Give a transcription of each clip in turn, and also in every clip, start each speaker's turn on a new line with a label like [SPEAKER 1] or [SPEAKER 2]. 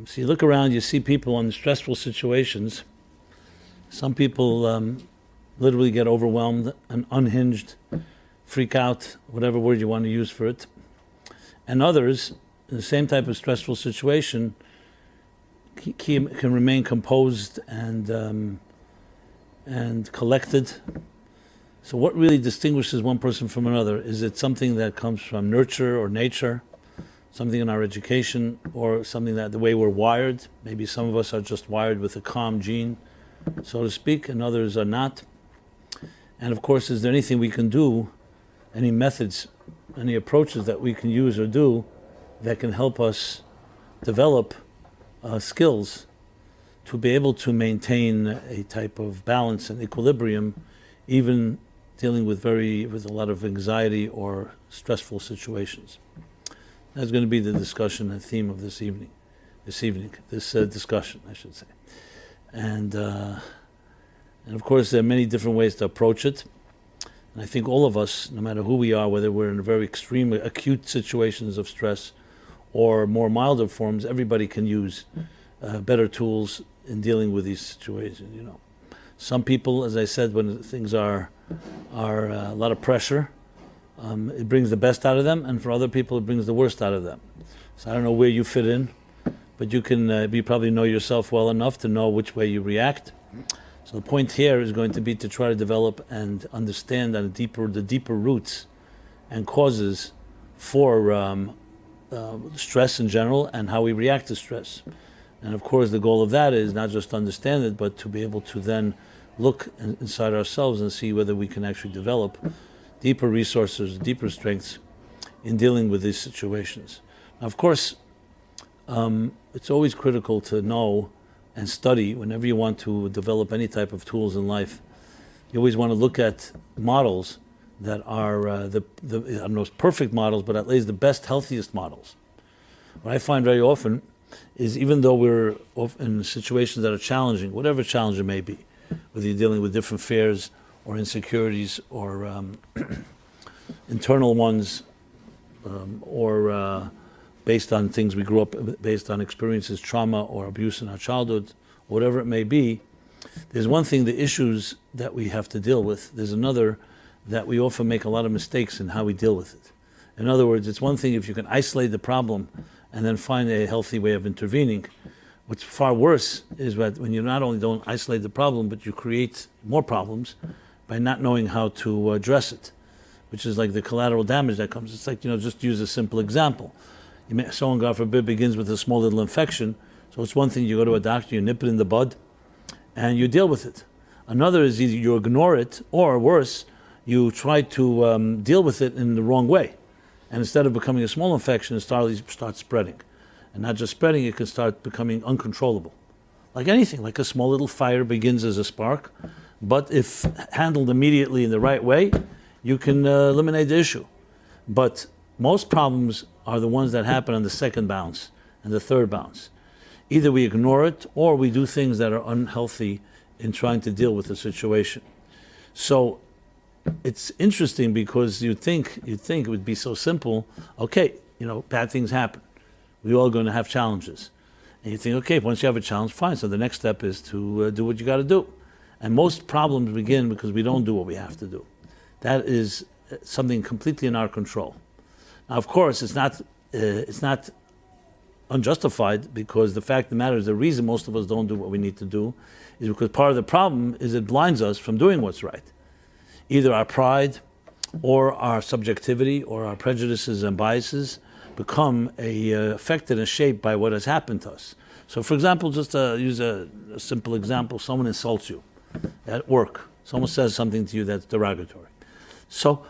[SPEAKER 1] So you look around, you see people in stressful situations. Some people literally get overwhelmed and unhinged, freak out, whatever word you want to use for it. And others, in the same type of stressful situation, can remain composed and collected. So what really distinguishes one person from another? Is it something that comes from nurture or nature, something in our education, or something that the way we're wired? Maybe some of us are just wired with a calm gene, so to speak, and others are not. And of course, is there anything we can do, any methods, any approaches that we can use or do that can help us develop skills to be able to maintain a type of balance and equilibrium, even dealing with a lot of anxiety or stressful situations? That's going to be the discussion and theme of this discussion, I should say. And of course, there are many different ways to approach it. And I think all of us, no matter who we are, whether we're in very extreme, acute situations of stress or more milder forms, everybody can use better tools in dealing with these situations. Some people, as I said, when things are a lot of pressure, it brings the best out of them, and for other people, it brings the worst out of them. So I don't know where you fit in, but you probably know yourself well enough to know which way you react. So the point here is going to be to try to develop and understand the deeper roots and causes for stress in general and how we react to stress. And of course, the goal of that is not just to understand it, but to be able to then look inside ourselves and see whether we can actually develop deeper resources, deeper strengths in dealing with these situations. Now, of course, it's always critical to know and study whenever you want to develop any type of tools in life. You always want to look at models that are the most perfect models, but at least the best, healthiest models. What I find very often is, even though we're in situations that are challenging, whatever challenge it may be, whether you're dealing with different fears or insecurities or internal ones, or based on things we grew up, based on experiences, trauma or abuse in our childhood, whatever it may be, there's one thing, the issues that we have to deal with. There's another that we often make a lot of mistakes in how we deal with it. In other words, it's one thing if you can isolate the problem and then find a healthy way of intervening. What's far worse is that when you not only don't isolate the problem, but you create more problems by not knowing how to address it, which is like the collateral damage that comes. It's like, just use a simple example. Someone, God forbid, begins with a small little infection. So it's one thing, you go to a doctor, you nip it in the bud, and you deal with it. Another is either you ignore it, or worse, you try to deal with it in the wrong way. And instead of becoming a small infection, it starts spreading. And not just spreading, it can start becoming uncontrollable. Like anything, like a small little fire begins as a spark, but if handled immediately in the right way, you can eliminate the issue. But most problems are the ones that happen on the second bounce and the third bounce. Either we ignore it, or we do things that are unhealthy in trying to deal with the situation. So it's interesting because you'd think it would be so simple. Okay, bad things happen. We're all going to have challenges. And you think, okay, once you have a challenge, fine. So the next step is to do what you got to do. And most problems begin because we don't do what we have to do. That is something completely in our control. Now, of course, it's not unjustified, because the fact of the matter is the reason most of us don't do what we need to do is because part of the problem is it blinds us from doing what's right. Either our pride or our subjectivity or our prejudices and biases become affected and shaped by what has happened to us. So, for example, just to use a simple example, someone insults you at work. Someone says something to you that's derogatory. So,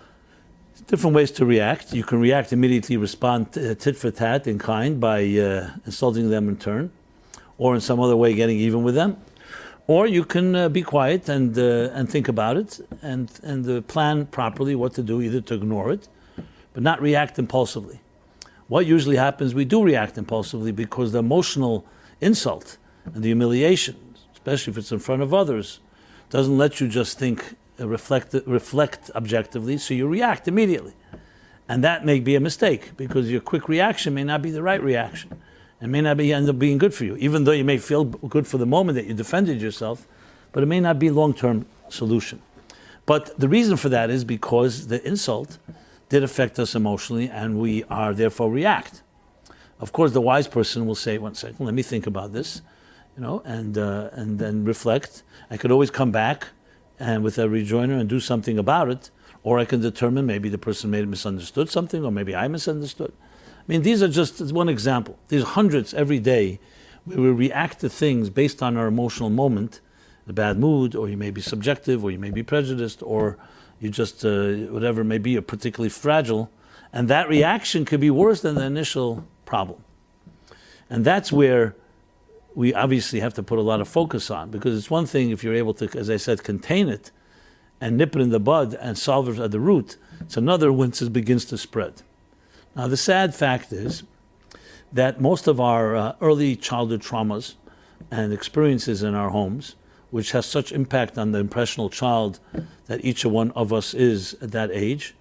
[SPEAKER 1] different ways to react. You can react immediately, respond tit for tat in kind by insulting them in turn, or in some other way getting even with them. Or you can be quiet and think about it and plan properly what to do, either to ignore it, but not react impulsively. What usually happens, we do react impulsively because the emotional insult and the humiliation, especially if it's in front of others, doesn't let you just think, reflect objectively, so you react immediately. And that may be a mistake, because your quick reaction may not be the right reaction. It may not end up being good for you, even though you may feel good for the moment that you defended yourself, but it may not be a long-term solution. But the reason for that is because the insult did affect us emotionally, and we are therefore react. Of course, the wise person will say, "1 second, let me think about this, and then reflect. I could always come back and with a rejoinder and do something about it, or I can determine maybe the person may have misunderstood something, or maybe I misunderstood." I mean, these are just one example. There's hundreds every day where we react to things based on our emotional moment, a bad mood, or you may be subjective, or you may be prejudiced, or you just, whatever it may be, are particularly fragile. And that reaction could be worse than the initial problem. And that's where we obviously have to put a lot of focus on, because it's one thing if you're able to, as I said, contain it and nip it in the bud and solve it at the root. It's another once it begins to spread. Now, the sad fact is that most of our early childhood traumas and experiences in our homes, which has such impact on the impressionable child that each one of us is at that age,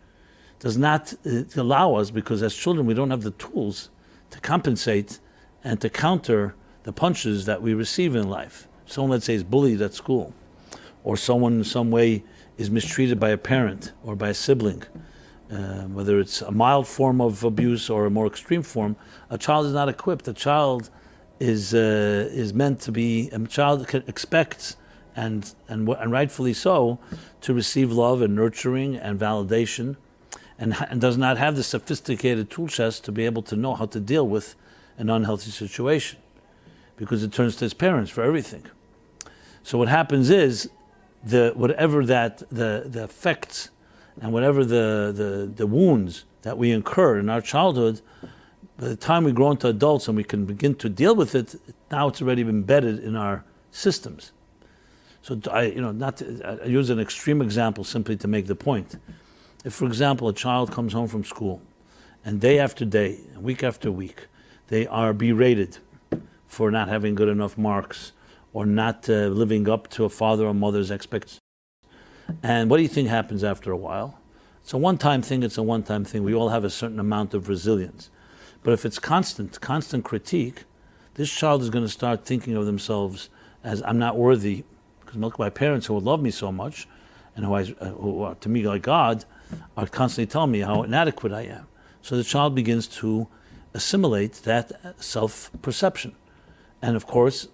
[SPEAKER 1] does not allow us, because as children we don't have the tools to compensate and to counter the punches that we receive in life. Someone, let's say, is bullied at school, or someone in some way is mistreated by a parent or by a sibling, whether it's a mild form of abuse or a more extreme form, a child is not equipped. A child is meant to be, a child expects, and rightfully so, to receive love and nurturing and validation, and does not have the sophisticated tool chest to be able to know how to deal with an unhealthy situation, because it turns to his parents for everything. So what happens is, whatever the effects and whatever the wounds that we incur in our childhood, by the time we grow into adults and we can begin to deal with it, now it's already embedded in our systems. So I use an extreme example simply to make the point. If, for example, a child comes home from school, and day after day, week after week, they are berated for not having good enough marks, or not living up to a father or mother's expectations. And what do you think happens after a while? It's a one-time thing, We all have a certain amount of resilience. But if it's constant critique, this child is going to start thinking of themselves as, I'm not worthy, because my parents who would love me so much, and who are to me like God, are constantly telling me how inadequate I am. So the child begins to assimilate that self-perception. And of course,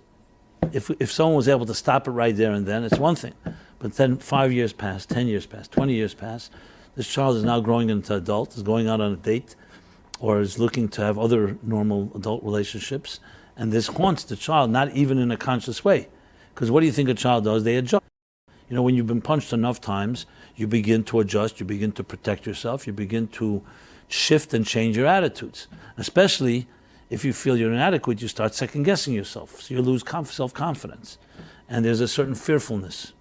[SPEAKER 1] if someone was able to stop it right there and then, it's one thing. But then 5 years pass, 10 years pass, 20 years pass. This child is now growing into adult, is going out on a date, or is looking to have other normal adult relationships. And this haunts the child, not even in a conscious way. Because what do you think a child does? They adjust. When you've been punched enough times, you begin to adjust, you begin to protect yourself, you begin to shift and change your attitudes. Especially if you feel you're inadequate, you start second-guessing yourself. So you lose self-confidence. And there's a certain fearfulness.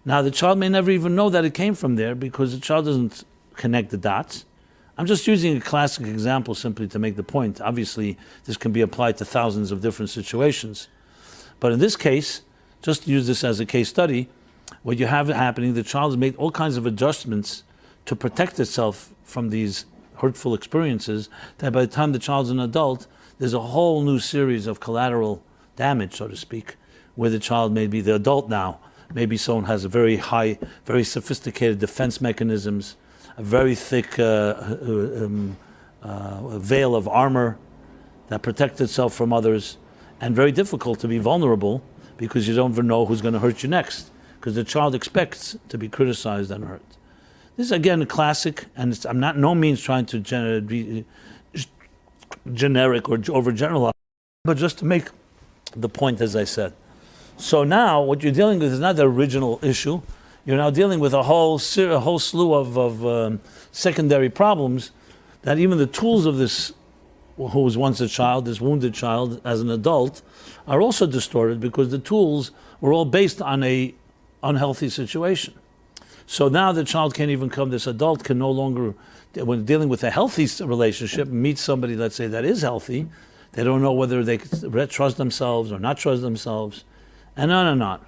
[SPEAKER 1] Now, the child may never even know that it came from there, because the child doesn't connect the dots. I'm just using a classic example simply to make the point. Obviously, this can be applied to thousands of different situations. But in this case, just to use this as a case study, what you have happening, the child has made all kinds of adjustments to protect itself from these hurtful experiences, that by the time the child's an adult, there's a whole new series of collateral damage, so to speak, where the child may be the adult now. Maybe someone has a very high, very sophisticated defense mechanisms, a very thick veil of armor that protects itself from others, and very difficult to be vulnerable, because you don't even know who's going to hurt you next, because the child expects to be criticized and hurt. This is again a classic, and I'm not no means trying to be generic or overgeneralize, but just to make the point, as I said. So now what you're dealing with is not the original issue. You're now dealing with a whole slew of secondary problems that even the tools of this, who was once a child, this wounded child, as an adult, are also distorted, because the tools were all based on a unhealthy situation. So now the child can't even come, this adult can no longer, when dealing with a healthy relationship, meet somebody, let's say, that is healthy, they don't know whether they trust themselves or not trust themselves, and on and on.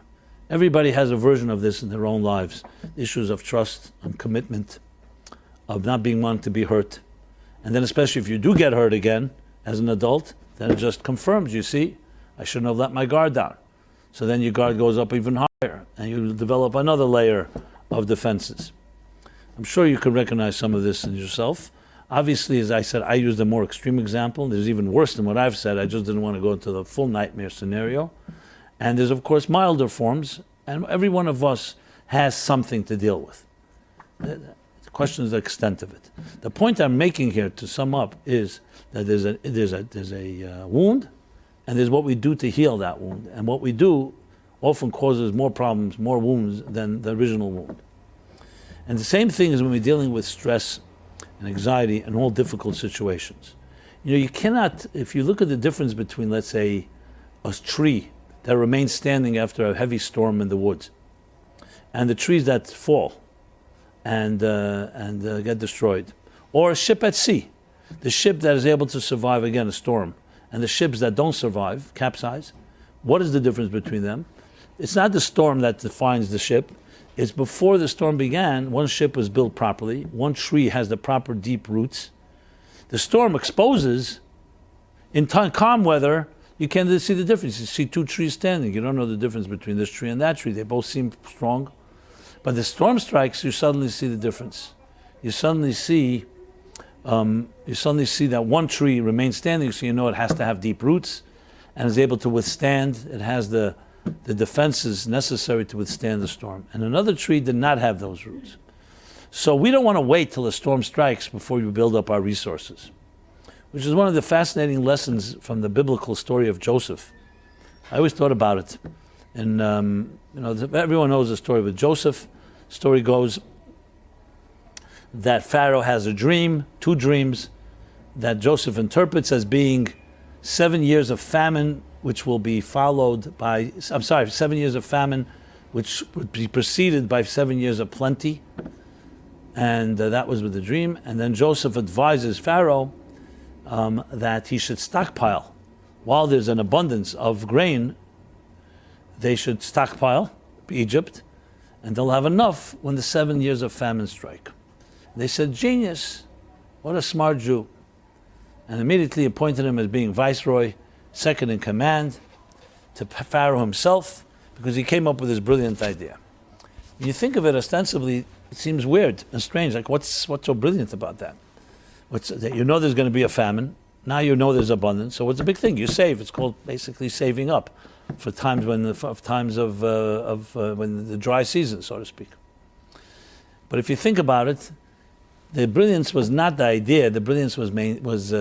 [SPEAKER 1] Everybody has a version of this in their own lives. Issues of trust and commitment, of not being wanted to be hurt. And then especially if you do get hurt again as an adult, then it just confirms, you see, I shouldn't have let my guard down. So then your guard goes up even higher, and you develop another layer of defenses. I'm sure you can recognize some of this in yourself. Obviously, as I said, I used a more extreme example. There's even worse than what I've said. I just didn't want to go into the full nightmare scenario. And there's, of course, milder forms, and every one of us has something to deal with. The question is the extent of it. The point I'm making here, to sum up, is that there's a wound, and there's what we do to heal that wound. And what we do often causes more problems, more wounds than the original wound. And the same thing is when we're dealing with stress and anxiety and all difficult situations. You cannot, if you look at the difference between, let's say, a tree that remains standing after a heavy storm in the woods, and the trees that fall and get destroyed, or a ship at sea, the ship that is able to survive, again, a storm, and the ships that don't survive, capsize. What is the difference between them? It's not the storm that defines the ship. It's before the storm began, one ship was built properly, one tree has the proper deep roots. The storm exposes, in calm weather, you can't see the difference. You see two trees standing. You don't know the difference between this tree and that tree. They both seem strong. But the storm strikes, you suddenly see the difference. You suddenly see that one tree remains standing, so you know it has to have deep roots and is able to withstand. It has the defenses necessary to withstand the storm. And another tree did not have those roots. So we don't want to wait till a storm strikes before we build up our resources, which is one of the fascinating lessons from the biblical story of Joseph. I always thought about it. And everyone knows the story with Joseph. The story goes that Pharaoh has a dream, two dreams, that Joseph interprets as being 7 years of famine, which will be followed by, 7 years of famine, which would be preceded by 7 years of plenty. And that was with the dream. And then Joseph advises Pharaoh that he should stockpile. While there's an abundance of grain, they should stockpile Egypt, and they'll have enough when the 7 years of famine strike. They said, genius, what a smart Jew. And immediately appointed him as being viceroy, second in command to Pharaoh himself, because he came up with this brilliant idea. When you think of it ostensibly, it seems weird and strange. Like, what's so brilliant about that? You know there's going to be a famine. Now you know there's abundance. So what's the big thing? You save. It's called basically saving up for times when the dry season, so to speak. But if you think about it, the brilliance was not the idea. The brilliance was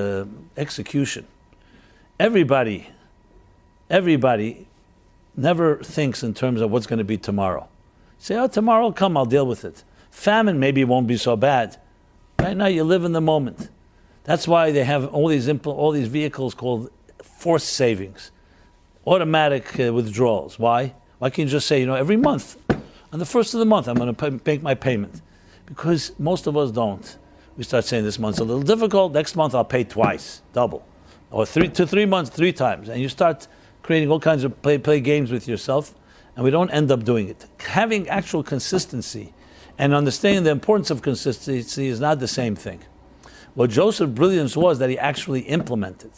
[SPEAKER 1] execution. Everybody never thinks in terms of what's going to be tomorrow. Say, oh, tomorrow will come, I'll deal with it. Famine maybe won't be so bad. Right now you live in the moment. That's why they have all these vehicles called forced savings, automatic withdrawals. Why? Why can't you just say, every month, on the first of the month, I'm going to make my payment? Because most of us don't. We start saying this month's a little difficult, next month I'll pay twice, double. Or 3 months, 3 times. And you start creating all kinds of play games with yourself, and we don't end up doing it. Having actual consistency and understanding the importance of consistency is not the same thing. What Joseph's brilliance was that he actually implemented.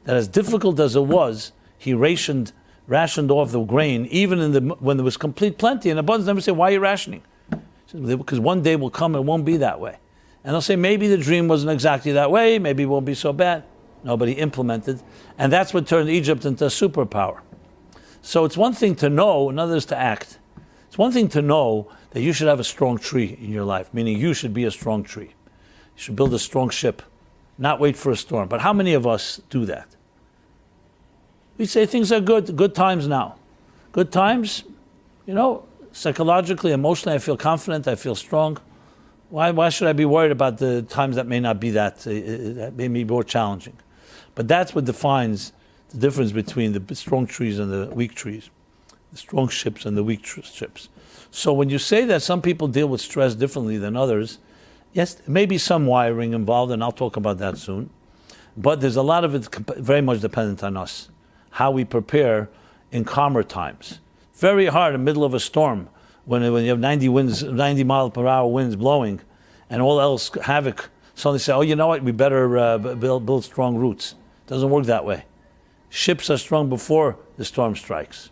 [SPEAKER 1] That as difficult as it was, he rationed off the grain, even when there was complete plenty and abundance. Never say, why are you rationing? Because one day will come, it won't be that way. And they'll say, maybe the dream wasn't exactly that way, maybe it won't be so bad. Nobody implemented. And that's what turned Egypt into a superpower. So it's one thing to know, another is to act. It's one thing to know that you should have a strong tree in your life, meaning you should be a strong tree. You should build a strong ship, not wait for a storm. But how many of us do that? We say things are good times now. Good times, psychologically, emotionally, I feel confident, I feel strong. Why should I be worried about the times that may not be that may be more challenging? But that's what defines the difference between the strong trees and the weak trees, the strong ships and the weak ships. So when you say that some people deal with stress differently than others, yes, there may be some wiring involved, and I'll talk about that soon. But there's a lot of it very much dependent on us, how we prepare in calmer times. Very hard in the middle of a storm, when you have 90 mile per hour winds blowing, and all else havoc. Suddenly say, oh, you know what? We better build strong roots. Doesn't work that way. ships are strong before the storm strikes.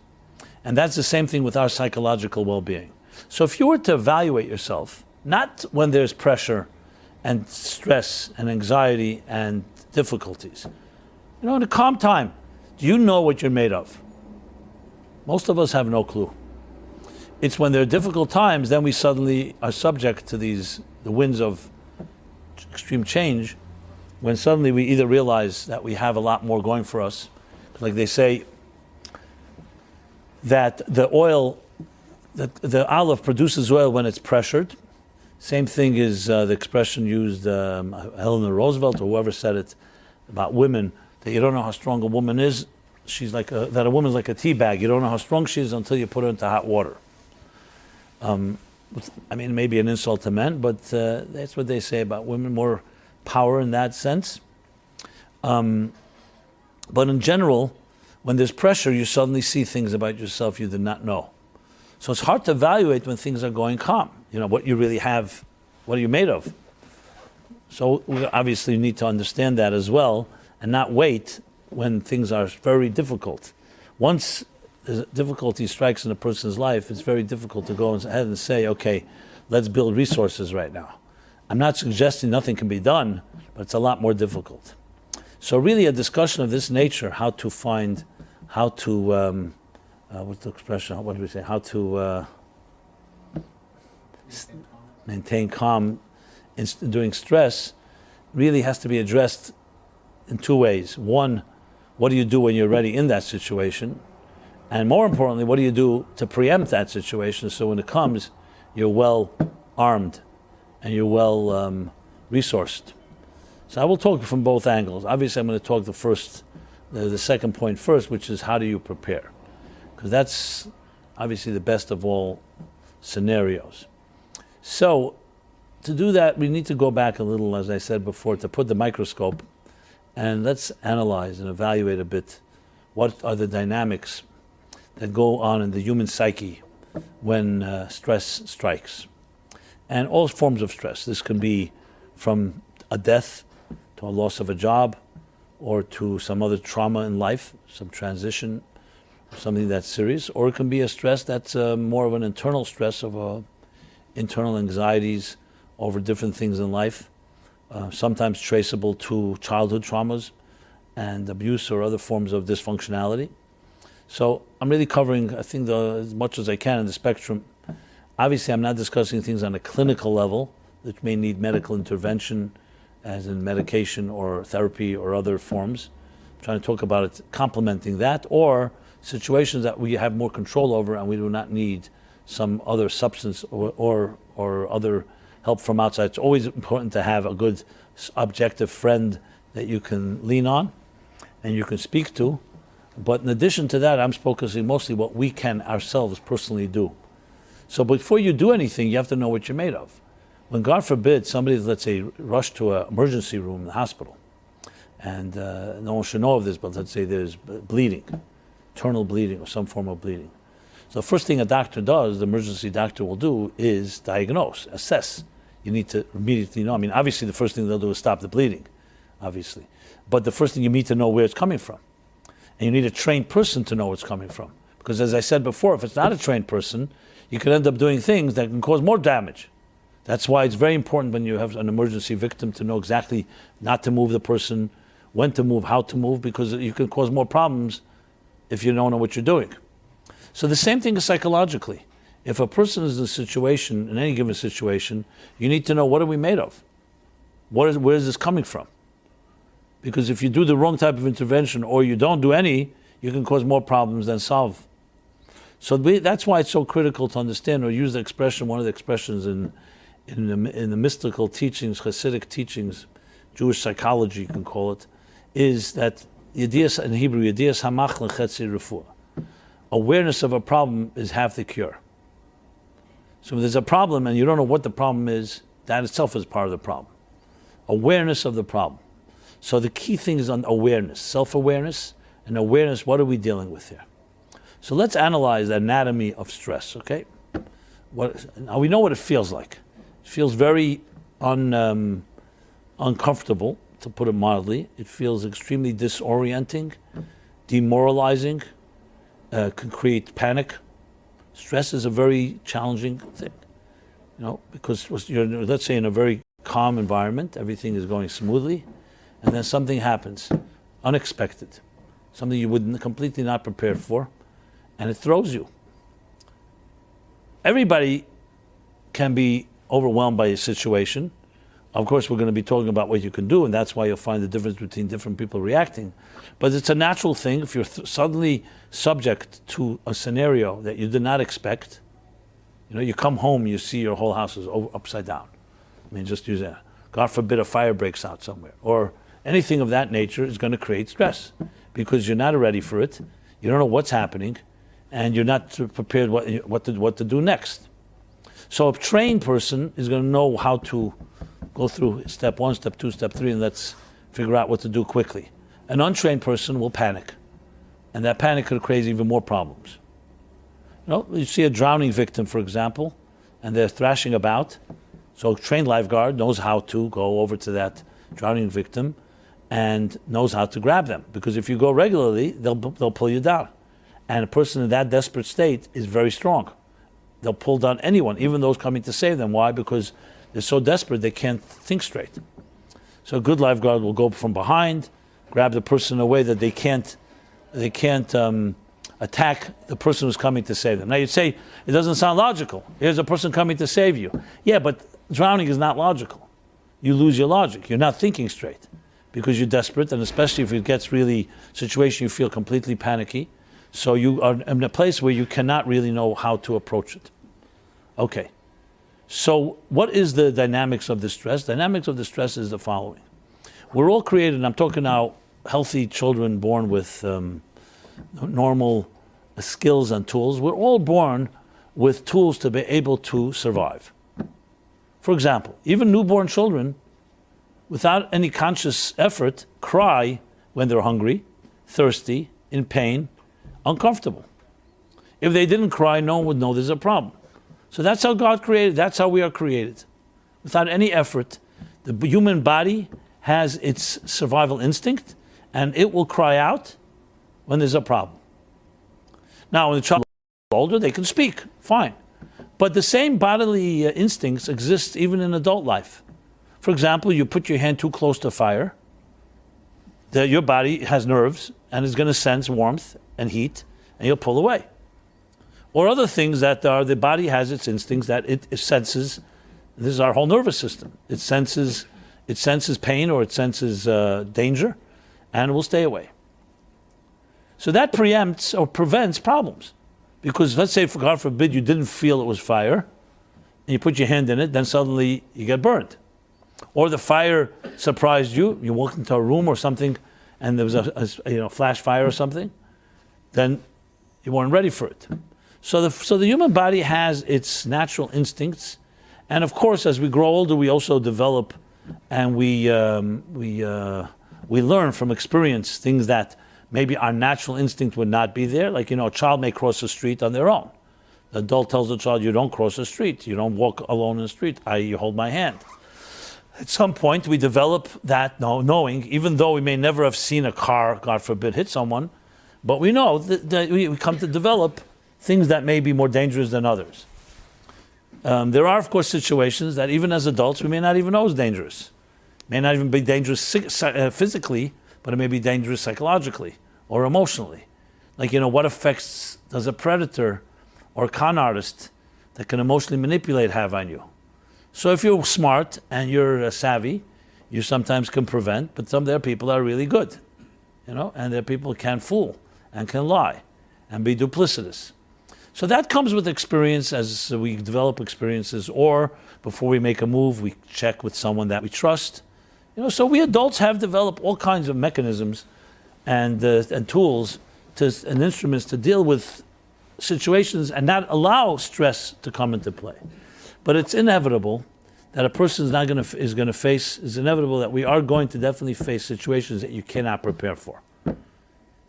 [SPEAKER 1] And that's the same thing with our psychological well-being. So if you were to evaluate yourself, not when there's pressure and stress and anxiety and difficulties, in a calm time, do you know what you're made of? Most of us have no clue. It's when there are difficult times, then we suddenly are subject to the winds of extreme change, when suddenly we either realize that we have a lot more going for us. Like they say that the olive produces oil when it's pressured. Same thing is the expression used, Eleanor Roosevelt or whoever said it about women, that you don't know how strong a woman is. She's like that a woman's like a tea bag. You don't know how strong she is until you put her into hot water. Maybe an insult to men, but that's what they say about women, more power in that sense. But in general, when there's pressure, you suddenly see things about yourself you did not know. So it's hard to evaluate when things are going calm. What you really have, what are you made of? So we obviously need to understand that as well, and not wait when things are very difficult. Once the difficulty strikes in a person's life, it's very difficult to go ahead and say, okay, let's build resources right now. I'm not suggesting nothing can be done, but it's a lot more difficult. So really a discussion of this nature, what's the expression, what do we say, how to maintain calm during stress, really has to be addressed in two ways. One, what do you do when you're already in that situation? And more importantly, what do you do to preempt that situation so when it comes, you're well armed and you're well resourced? So I will talk from both angles. Obviously, I'm going to talk the second point first, which is how do you prepare? Because that's obviously the best of all scenarios. So to do that, we need to go back a little, as I said before, to put the microscope and let's analyze and evaluate a bit what are the dynamics that go on in the human psyche when stress strikes. And all forms of stress. This can be from a death to a loss of a job or to some other trauma in life, some transition, something that's serious, or it can be a stress that's more of an internal stress of internal anxieties over different things in life, sometimes traceable to childhood traumas and abuse or other forms of dysfunctionality. So I'm really covering, I think, as much as I can in the spectrum. Obviously, I'm not discussing things on a clinical level that may need medical intervention, as in medication or therapy or other forms. I'm trying to talk about it complementing that, or situations that we have more control over and we do not need some other substance or other help from outside. It's always important to have a good objective friend that you can lean on and you can speak to. But in addition to that, I'm focusing mostly what we can ourselves personally do. So before you do anything, you have to know what you're made of. When, God forbid, somebody, let's say, rushed to an emergency room in the hospital, and no one should know of this, but let's say there's bleeding, internal bleeding or some form of bleeding. So the first thing a doctor does, the emergency doctor will do, is diagnose, assess. You need to immediately know. Obviously the first thing they'll do is stop the bleeding, obviously. But the first thing you need to know where it's coming from. And you need a trained person to know where it's coming from. Because as I said before, if it's not a trained person, you could end up doing things that can cause more damage. That's why it's very important when you have an emergency victim to know exactly not to move the person, when to move, how to move, because you can cause more problems if you don't know what you're doing. So the same thing is psychologically. If a person is in a situation, in any given situation, you need to know, what are we made of? Where is this coming from? Because if you do the wrong type of intervention or you don't do any, you can cause more problems than solve. So that's why it's so critical to understand or use the expression, one of the expressions in the mystical teachings, Hasidic teachings, Jewish psychology you can call it, is that Yedias, in Hebrew, Yedias hamach lechetzi refuah. Awareness of a problem is half the cure. So if there's a problem and you don't know what the problem is, that itself is part of the problem. Awareness of the problem. So the key thing is on awareness, self-awareness and awareness, what are we dealing with here? So let's analyze the anatomy of stress, okay? Now we know what it feels like. It feels very uncomfortable, to put it mildly. It feels extremely disorienting. demoralizing, can create panic. Stress is a very challenging thing, because you're, let's say, in a very calm environment, everything is going smoothly, and then something happens, unexpected, something you would completely not prepared for, and it throws you. Everybody can be overwhelmed by a situation. Of course, we're going to be talking about what you can do, and that's why you'll find the difference between different people reacting. But it's a natural thing. If you're suddenly subject to a scenario that you did not expect, you come home, you see your whole house is upside down. I mean, just use that. God forbid a fire breaks out somewhere, or anything of that nature is going to create stress because you're not ready for it. You don't know what's happening, and you're not prepared what to do next. So a trained person is going to know how to go through step 1, step 2, step 3, and let's figure out what to do quickly. An untrained person will panic, and that panic could create even more problems. You see a drowning victim, for example, and they're thrashing about. So a trained lifeguard knows how to go over to that drowning victim and knows how to grab them. Because if you go regularly, they'll pull you down. And a person in that desperate state is very strong. They'll pull down anyone, even those coming to save them. Why? Because they're so desperate they can't think straight. So a good lifeguard will go from behind, grab the person in a way that they can't attack the person who's coming to save them. Now you'd say, it doesn't sound logical. Here's a person coming to save you. Yeah, but drowning is not logical. You lose your logic. You're not thinking straight because you're desperate, and especially if it gets really situation, you feel completely panicky. So you are in a place where you cannot really know how to approach it. Okay. So what is the dynamics of the stress? Dynamics of the stress is the following. We're all created, and I'm talking now healthy children born with normal skills and tools. We're all born with tools to be able to survive. For example, even newborn children, without any conscious effort, cry when they're hungry, thirsty, in pain, uncomfortable. If they didn't cry, no one would know there's a problem. So that's how God created, that's how we are created. Without any effort, the human body has its survival instinct, and it will cry out when there's a problem. Now, when the child is older, they can speak, fine. But the same bodily instincts exist even in adult life. For example, you put your hand too close to fire, your body has nerves and is going to sense warmth and heat, and you'll pull away. Or other things that are, the body has its instincts that it senses. This is our whole nervous system. It senses pain, or it senses danger, and it will stay away. So that preempts or prevents problems. Because let's say, for God forbid, you didn't feel it was fire, and you put your hand in it, then suddenly you get burned. Or the fire surprised you, you walked into a room or something, and there was a flash fire or something, then you weren't ready for it. So the human body has its natural instincts, and of course, as we grow older, we also develop, and we learn from experience things that maybe our natural instinct would not be there. Like, a child may cross the street on their own. The adult tells the child, you don't cross the street. You don't walk alone in the street. You hold my hand. At some point, we develop that knowing, even though we may never have seen a car, God forbid, hit someone, but we know that we come to develop things that may be more dangerous than others. There are, of course, situations that even as adults, we may not even know is dangerous. It may not even be dangerous physically, but it may be dangerous psychologically or emotionally. Like, what effects does a predator or a con artist that can emotionally manipulate have on you? So if you're smart and you're savvy, you sometimes can prevent, but there are people that are really good, and there are people who can fool and can lie and be duplicitous. So that comes with experience as we develop experiences, or before we make a move, we check with someone that we trust. So we adults have developed all kinds of mechanisms and tools and instruments to deal with situations and not allow stress to come into play. But it's inevitable that a person is inevitable that we are going to definitely face situations that you cannot prepare for.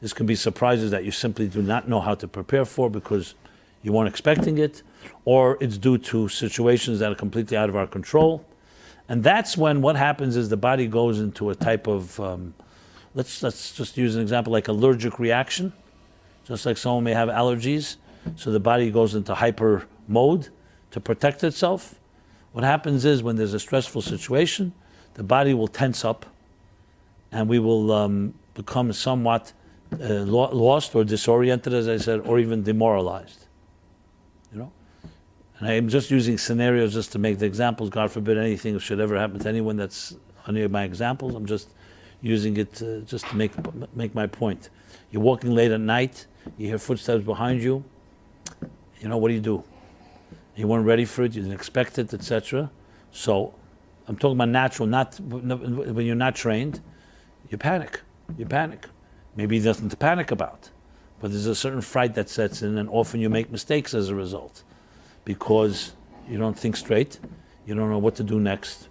[SPEAKER 1] This can be surprises that you simply do not know how to prepare for because you weren't expecting it, or it's due to situations that are completely out of our control. And that's when what happens is the body goes into a type of let's just use an example like allergic reaction. Just like someone may have allergies, so the body goes into hyper mode to protect itself. What happens is when there's a stressful situation, the body will tense up and we will become somewhat lost or disoriented, as I said, or even demoralized. You know? And I'm just using scenarios just to make the examples. God forbid anything should ever happen to anyone that's any of my examples. I'm just using it just to make my point. You're walking late at night, you hear footsteps behind you. You know, what do? You weren't ready for it, you didn't expect it, etc. So I'm talking about natural, not when you're not trained, you panic. Maybe there's nothing to panic about, but there's a certain fright that sets in, and often you make mistakes as a result because you don't think straight, you don't know what to do next.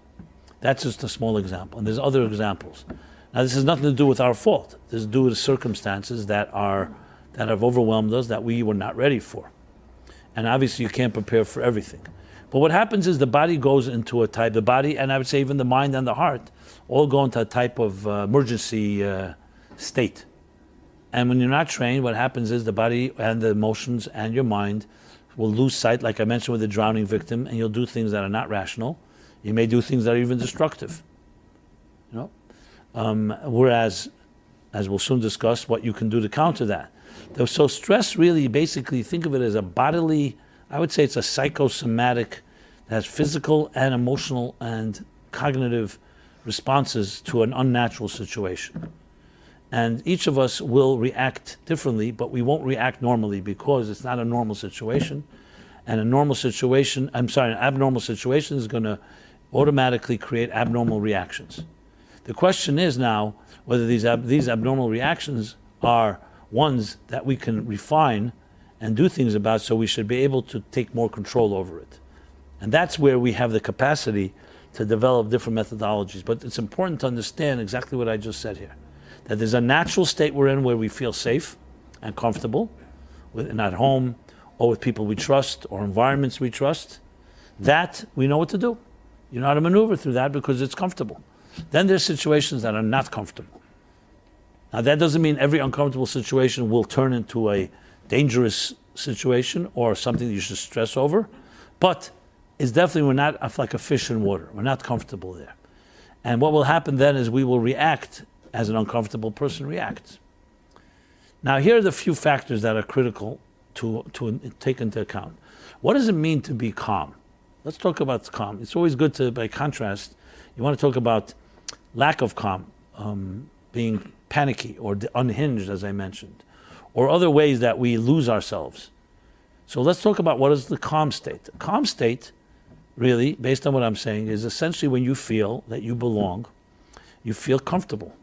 [SPEAKER 1] That's just a small example, and there's other examples. Now, this has nothing to do with our fault. This is due to circumstances that have overwhelmed us that we were not ready for. And obviously you can't prepare for everything. But what happens is the body goes into a type, the body, and I would say even the mind and the heart, all go into a type of emergency state. And when you're not trained, what happens is the body and the emotions and your mind will lose sight, like I mentioned with the drowning victim, and you'll do things that are not rational. You may do things that are even destructive. You know? Whereas, as we'll soon discuss, what you can do to counter that. So stress really, basically, think of it as a bodily, I would say it's a psychosomatic, that has physical and emotional and cognitive responses to an unnatural situation. And each of us will react differently, but we won't react normally because it's not a normal situation. And an abnormal situation is going to automatically create abnormal reactions. The question is now whether these abnormal reactions are ones that we can refine and do things about, so we should be able to take more control over it. And that's where we have the capacity to develop different methodologies. But it's important to understand exactly what I just said here, that there's a natural state we're in where we feel safe and comfortable, and at home or with people we trust or environments we trust. That we know what to do. You know how to maneuver through that because it's comfortable. Then there's situations that are not comfortable. Now that doesn't mean every uncomfortable situation will turn into a dangerous situation or something that you should stress over, but it's definitely, we're not like a fish in water. We're not comfortable there. And what will happen then is we will react as an uncomfortable person reacts. Now here are the few factors that are critical to take into account. What does it mean to be calm? Let's talk about calm. It's always good to, by contrast, you want to talk about lack of calm, being panicky or unhinged, as I mentioned, or other ways that we lose ourselves. So let's talk about what is the calm state. The calm state, really, based on what I'm saying, is essentially when you feel that you belong, you feel comfortable.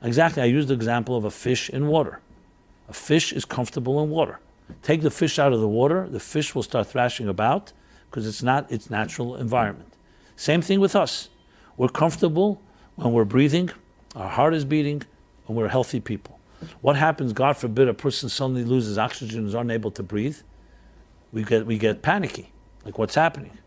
[SPEAKER 1] Exactly, I used the example of a fish in water. A fish is comfortable in water. Take the fish out of the water, the fish will start thrashing about because it's not its natural environment. Same thing with us. We're comfortable when we're breathing, our heart is beating, and we're healthy people. What happens, God forbid, a person suddenly loses oxygen and is unable to breathe? We get panicky, like what's happening?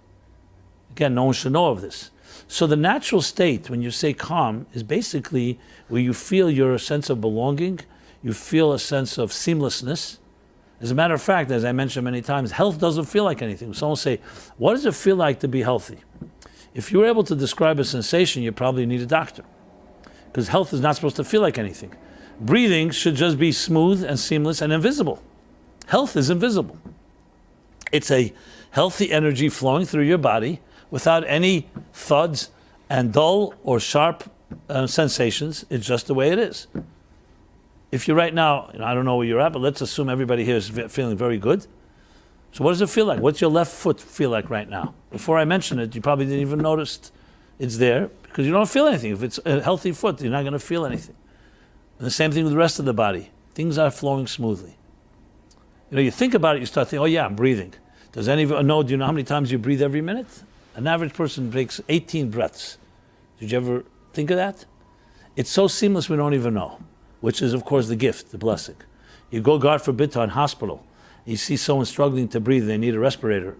[SPEAKER 1] Again, no one should know of this. So the natural state, when you say calm, is basically where you feel your sense of belonging, you feel a sense of seamlessness. As a matter of fact, as I mentioned many times, health doesn't feel like anything. Someone will say, what does it feel like to be healthy? If you were able to describe a sensation, you probably need a doctor, because health is not supposed to feel like anything. Breathing should just be smooth and seamless and invisible. Health is invisible. It's a healthy energy flowing through your body without any thuds and dull or sharp sensations. It's just the way it is. If you're right now, I don't know where you're at, but let's assume everybody here is feeling very good. So what does it feel like? What's your left foot feel like right now? Before I mention it, you probably didn't even notice it's there because you don't feel anything. If it's a healthy foot, you're not going to feel anything. And the same thing with the rest of the body. Things are flowing smoothly. You know, you think about it, you start thinking, oh yeah, I'm breathing. Does anyone know, do you know how many times you breathe every minute? An average person takes 18 breaths. Did you ever think of that? It's so seamless we don't even know, which is, of course, the gift, the blessing. You go, God forbid, to a hospital. You see someone struggling to breathe, they need a respirator,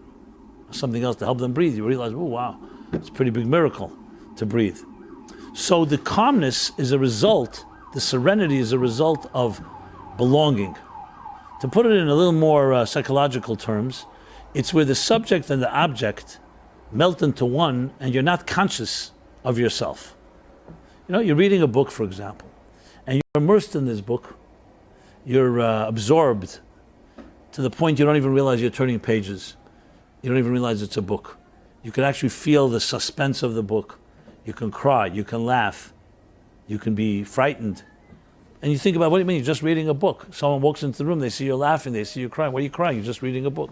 [SPEAKER 1] something else to help them breathe. You realize, oh wow, it's a pretty big miracle to breathe. So the calmness is a result, The serenity is a result of belonging. To put it in a little more psychological terms, it's where the subject and the object melt into one and you're not conscious of yourself. You're reading a book, for example, and you're immersed in this book. You're absorbed to the point you don't even realize you're turning pages. You don't even realize it's a book. You can actually feel the suspense of the book. You can cry, you can laugh, you can be frightened. And you think about, what do you mean? You're just reading a book. Someone walks into the room, they see you laughing, they see you crying. Why are you crying? You're just reading a book.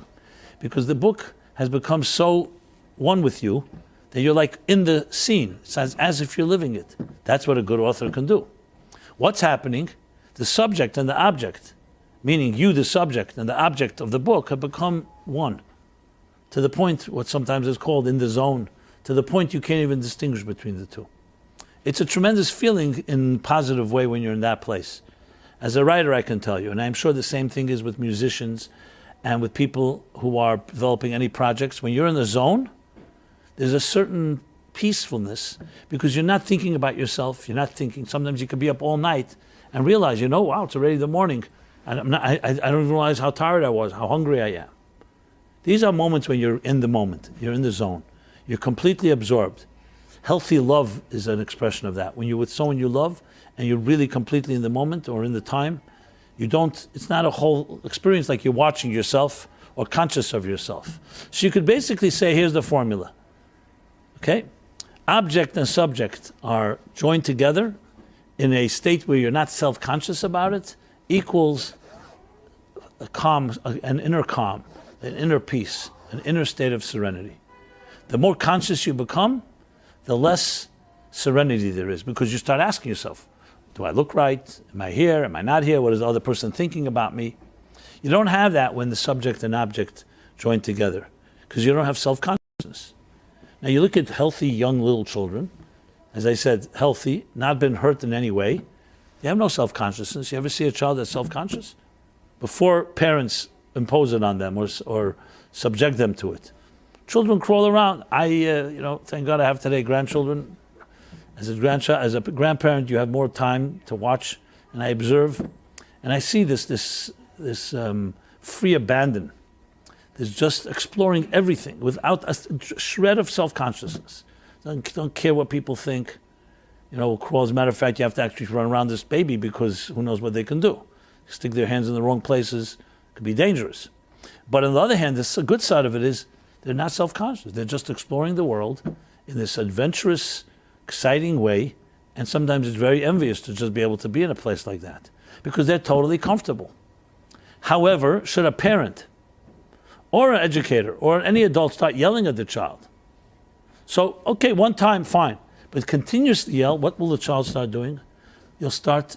[SPEAKER 1] Because the book has become so one with you that you're like in the scene. It's as if you're living it. That's what a good author can do. What's happening? The subject and the object, meaning you, the subject, and the object of the book have become one. To the point, what sometimes is called in the zone, to the point you can't even distinguish between the two. It's a tremendous feeling in a positive way when you're in that place. As a writer, I can tell you, and I'm sure the same thing is with musicians and with people who are developing any projects. When you're in the zone, there's a certain peacefulness because you're not thinking about yourself. You're not thinking. Sometimes you could be up all night and realize, wow, it's already the morning. And I don't even realize how tired I was, how hungry I am. These are moments when you're in the moment. You're in the zone. You're completely absorbed. Healthy love is an expression of that. When you're with someone you love and you're really completely in the moment or in the time, it's not a whole experience like you're watching yourself or conscious of yourself. So you could basically say, here's the formula. Okay? Object and subject are joined together in a state where you're not self-conscious about it, equals a calm, an inner calm, an inner peace, an inner state of serenity. The more conscious you become, the less serenity there is, because you start asking yourself, do I look right? Am I here? Am I not here? What is the other person thinking about me? You don't have that when the subject and object join together, because you don't have self-consciousness. Now you look at healthy young little children, as I said, healthy, not been hurt in any way. They have no self-consciousness. You ever see a child that's self-conscious? Before parents impose it on them or subject them to it. Children crawl around. Thank God I have today grandchildren. As a grandparent, you have more time to watch, and I observe, and I see this free abandon. There's just exploring everything without a shred of self-consciousness. Don't care what people think. As a matter of fact, you have to actually run around this baby because who knows what they can do. Stick their hands in the wrong places, it could be dangerous. But on the other hand, the good side of it is they're not self-conscious. They're just exploring the world in this adventurous, exciting way, and sometimes it's very envious to just be able to be in a place like that because they're totally comfortable. However, should a parent or an educator or any adult start yelling at the child? So, okay, one time, fine. But continuously yell, what will the child start doing? They'll start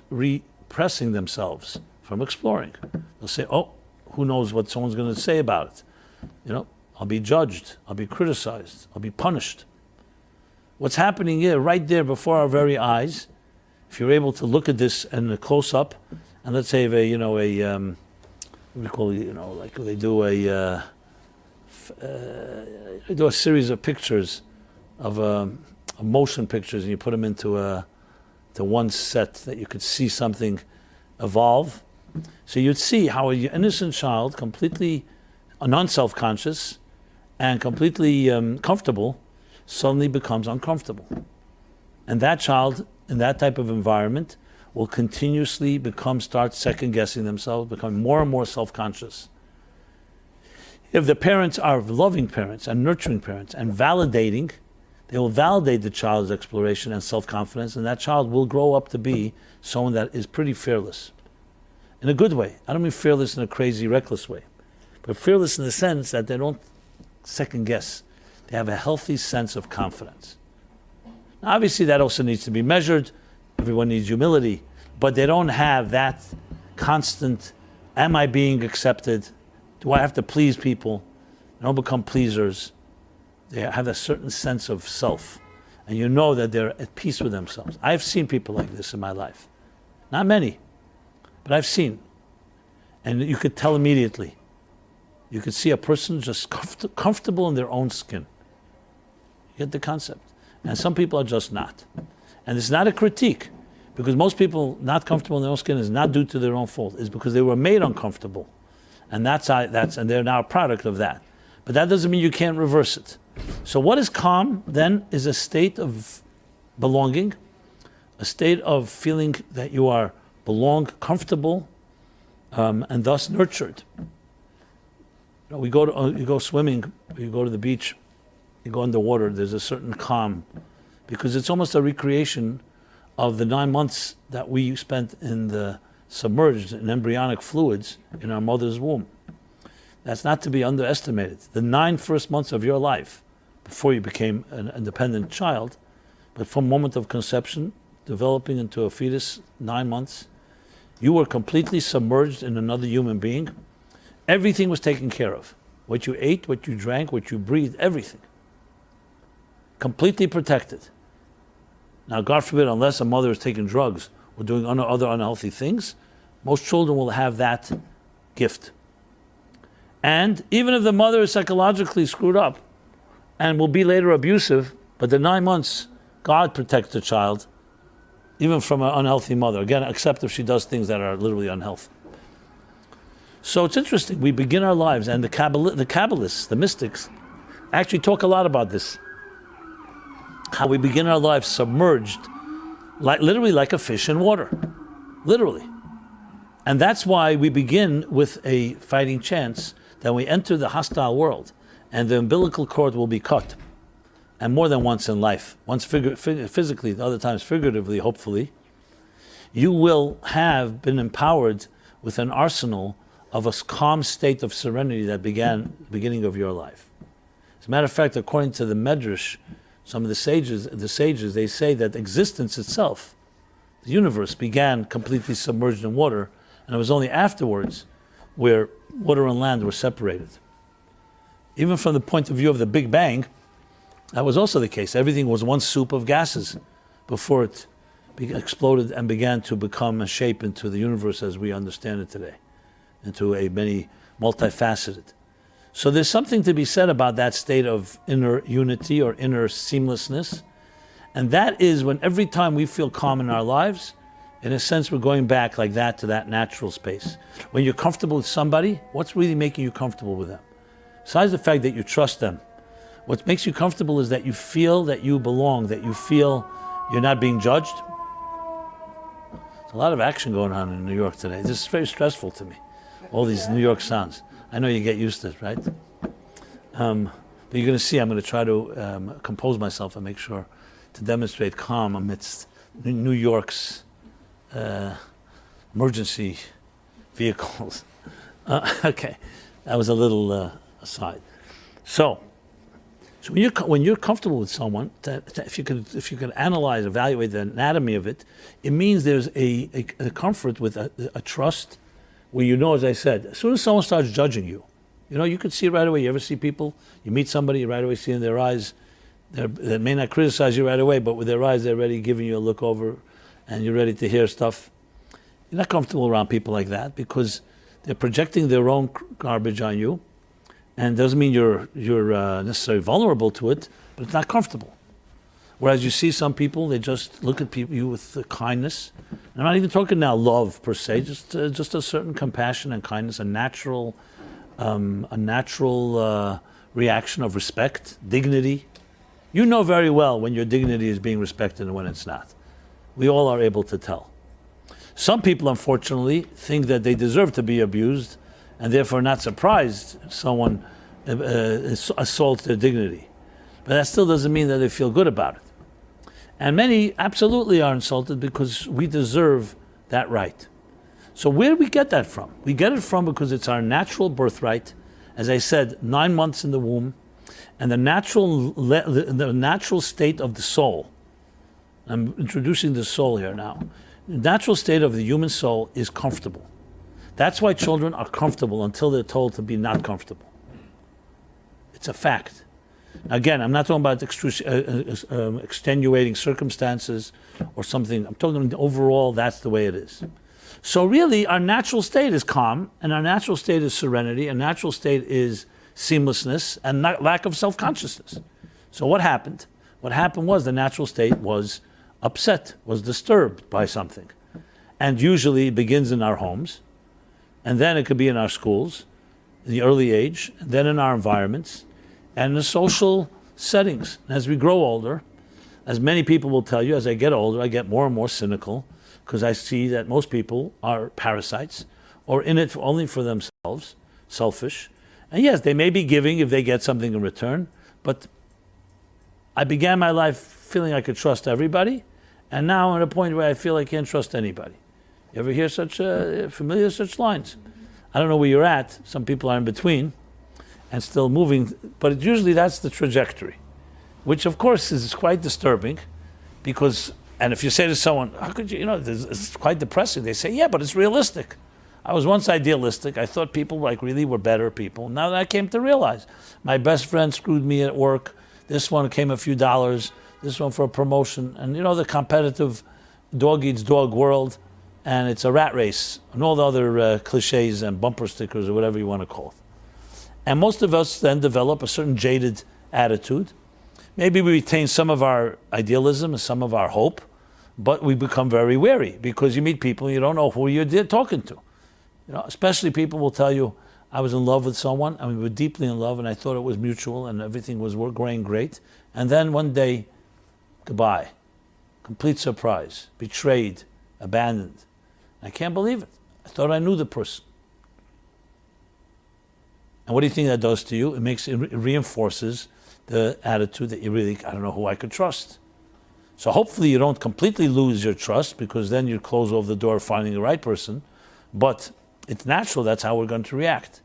[SPEAKER 1] repressing themselves from exploring. They'll say, who knows what someone's going to say about it? I'll be judged, I'll be criticized, I'll be punished. What's happening here, right there before our very eyes, if you're able to look at this in a close-up, and let's say they do a series of pictures of motion pictures, and you put them into one set that you could see something evolve. So you'd see how an innocent child, completely non-self-conscious and completely comfortable, suddenly becomes uncomfortable. And that child, in that type of environment, will continuously start second-guessing themselves, become more and more self-conscious. If the parents are loving parents and nurturing parents and validating, they will validate the child's exploration and self-confidence, and that child will grow up to be someone that is pretty fearless. In a good way. I don't mean fearless in a crazy, reckless way, but fearless in the sense that they don't second-guess. They have a healthy sense of confidence. Now, obviously, that also needs to be measured. Everyone needs humility, but they don't have that constant, am I being accepted? Do I have to please people? They don't become pleasers. They have a certain sense of self, and you know that they're at peace with themselves. I've seen people like this in my life. Not many, but I've seen. And you could tell immediately. You could see a person just comfortable in their own skin. You get the concept. And some people are just not. And it's not a critique, Because most people not comfortable in their own skin is not due to their own fault. It's because they were made uncomfortable. And and they're now a product of that. But that doesn't mean you can't reverse it. So what is calm then is a state of belonging, a state of feeling that you are comfortable, and thus nurtured. You go swimming, you go to the beach, you go underwater, there's a certain calm, because it's almost a recreation of the 9 months that we spent submerged in embryonic fluids in our mother's womb. That's not to be underestimated. The 9 first months of your life, before you became an independent child, but from moment of conception, developing into a fetus, 9 months, you were completely submerged in another human being. Everything was taken care of. What you ate, what you drank, what you breathed, everything. Completely protected. Now, God forbid, unless a mother is taking drugs or doing other unhealthy things, most children will have that gift. And even if the mother is psychologically screwed up and will be later abusive, but the 9 months, God protects the child, even from an unhealthy mother. Again, except if she does things that are literally unhealthy. So it's interesting. We begin our lives, and the Kabbalists, the mystics, actually talk a lot about this. How we begin our lives submerged, literally like a fish in water. Literally. And that's why we begin with a fighting chance that we enter the hostile world, and the umbilical cord will be cut. And more than once in life. Once physically, the other times figuratively, hopefully. You will have been empowered with an arsenal of a calm state of serenity that began the beginning of your life. As a matter of fact, according to the Medrash, some of the sages, they say that existence itself, the universe, began completely submerged in water, and it was only afterwards where water and land were separated. Even from the point of view of the Big Bang, that was also the case. Everything was one soup of gases before it exploded and began to become a shape into the universe as we understand it today, into a many multifaceted. So there's something to be said about that state of inner unity or inner seamlessness. And that is when every time we feel calm in our lives, in a sense, we're going back like that to that natural space. When you're comfortable with somebody, what's really making you comfortable with them? Besides the fact that you trust them, what makes you comfortable is that you feel that you belong, that you feel you're not being judged. There's a lot of action going on in New York today. This is very stressful to me, all these New York sounds. I know you get used to it, right? But you're going to see, I'm going to try to compose myself and make sure to demonstrate calm amidst New York's emergency vehicles. Okay, that was a little aside. So when you're comfortable with someone, if you could analyze, evaluate the anatomy of it, it means there's a comfort with a trust, where you know, as I said, as soon as someone starts judging you, you could see it right away. You ever see people, you meet somebody, you right away see in their eyes, they may not criticize you right away, but with their eyes they're already giving you a look over, and you're ready to hear stuff. You're not comfortable around people like that because they're projecting their own garbage on you. And it doesn't mean you're necessarily vulnerable to it, but it's not comfortable. Whereas you see some people, they just look at you with kindness. And I'm not even talking now love per se, just a certain compassion and kindness, a natural reaction of respect, dignity. You know very well when your dignity is being respected and when it's not. We all are able to tell. Some people, unfortunately, think that they deserve to be abused, and therefore not surprised someone assaults their dignity. But that still doesn't mean that they feel good about it. And many absolutely are insulted because we deserve that right. So where do we get that from? We get it from because it's our natural birthright. As I said, 9 months in the womb, and the natural state of the soul. I'm introducing the soul here now. The natural state of the human soul is comfortable. That's why children are comfortable until they're told to be not comfortable. It's a fact. Now again, I'm not talking about extenuating circumstances or something. I'm talking overall, that's the way it is. So really, our natural state is calm, and our natural state is serenity, and natural state is seamlessness and lack of self-consciousness. So what happened? What happened was the natural state was upset, was disturbed by something. And usually it begins in our homes, and then it could be in our schools, in the early age, and then in our environments, and in the social settings. And as we grow older, as many people will tell you, as I get older, I get more and more cynical, because I see that most people are parasites, or in it only for themselves, selfish. And yes, they may be giving if they get something in return, but I began my life feeling I could trust everybody, and now I'm at a point where I feel I can't trust anybody. You ever hear familiar such lines? I don't know where you're at. Some people are in between and still moving, but usually that's the trajectory, which of course is quite disturbing because, and if you say to someone, how could you, it's quite depressing. They say, yeah, but it's realistic. I was once idealistic. I thought people really were better people. Now that I came to realize, my best friend screwed me at work. This one came a few dollars. This one for a promotion. And the competitive dog eats dog world. And it's a rat race, and all the other cliches and bumper stickers or whatever you want to call it. And most of us then develop a certain jaded attitude. Maybe we retain some of our idealism and some of our hope, but we become very wary because you meet people and you don't know who you're talking to. Especially people will tell you, I was in love with someone, and we were deeply in love, and I thought it was mutual, and everything was going great. And then one day, goodbye. Complete surprise. Betrayed. Abandoned. I can't believe it. I thought I knew the person. And what do you think that does to you? It reinforces the attitude that I don't know who I could trust. So hopefully you don't completely lose your trust, because then you close off the door of finding the right person. But it's natural, that's how we're going to react.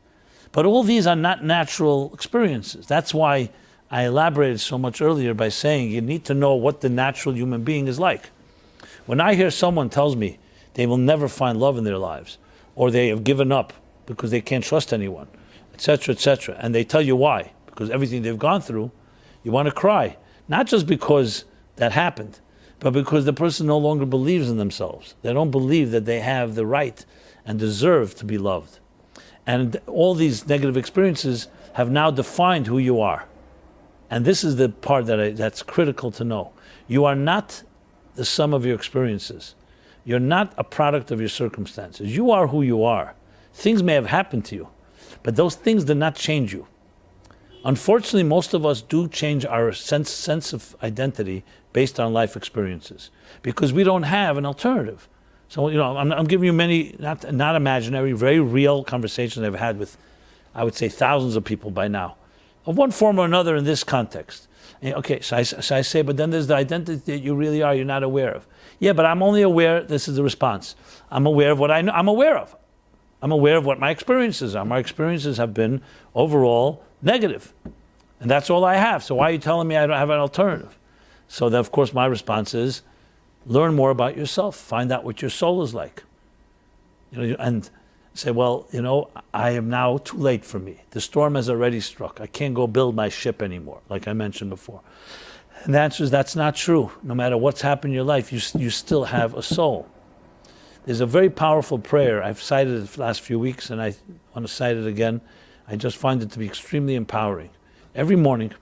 [SPEAKER 1] But all these are not natural experiences. That's why I elaborated so much earlier by saying you need to know what the natural human being is like. When I hear someone tells me they will never find love in their lives, or they have given up because they can't trust anyone, etc., and they tell you why, because everything they've gone through, you want to cry. Not just because that happened, but because the person no longer believes in themselves. They don't believe that they have the right and deserve to be loved. And all these negative experiences have now defined who you are. And this is the part that's critical to know. You are not the sum of your experiences. You're not a product of your circumstances. You are who you are. Things may have happened to you, but those things did not change you. Unfortunately, most of us do change our sense of identity based on life experiences because we don't have an alternative. So, I'm giving you many, not imaginary, very real conversations I've had with, I would say, thousands of people by now, of one form or another in this context. Okay, so I say, but then there's the identity that you really are, you're not aware of. Yeah, but I'm only aware, this is the response. I'm aware of what I'm aware of. I'm aware of what my experiences are. My experiences have been overall negative. And that's all I have. So why are you telling me I don't have an alternative? So then, of course, my response is, learn more about yourself. Find out what your soul is like. And say, well, I am now too late for me. The storm has already struck. I can't go build my ship anymore, like I mentioned before. And the answer is that's not true. No matter what's happened in your life, you still have a soul. There's a very powerful prayer. I've cited it the last few weeks, and I want to cite it again. I just find it to be extremely empowering. Every morning,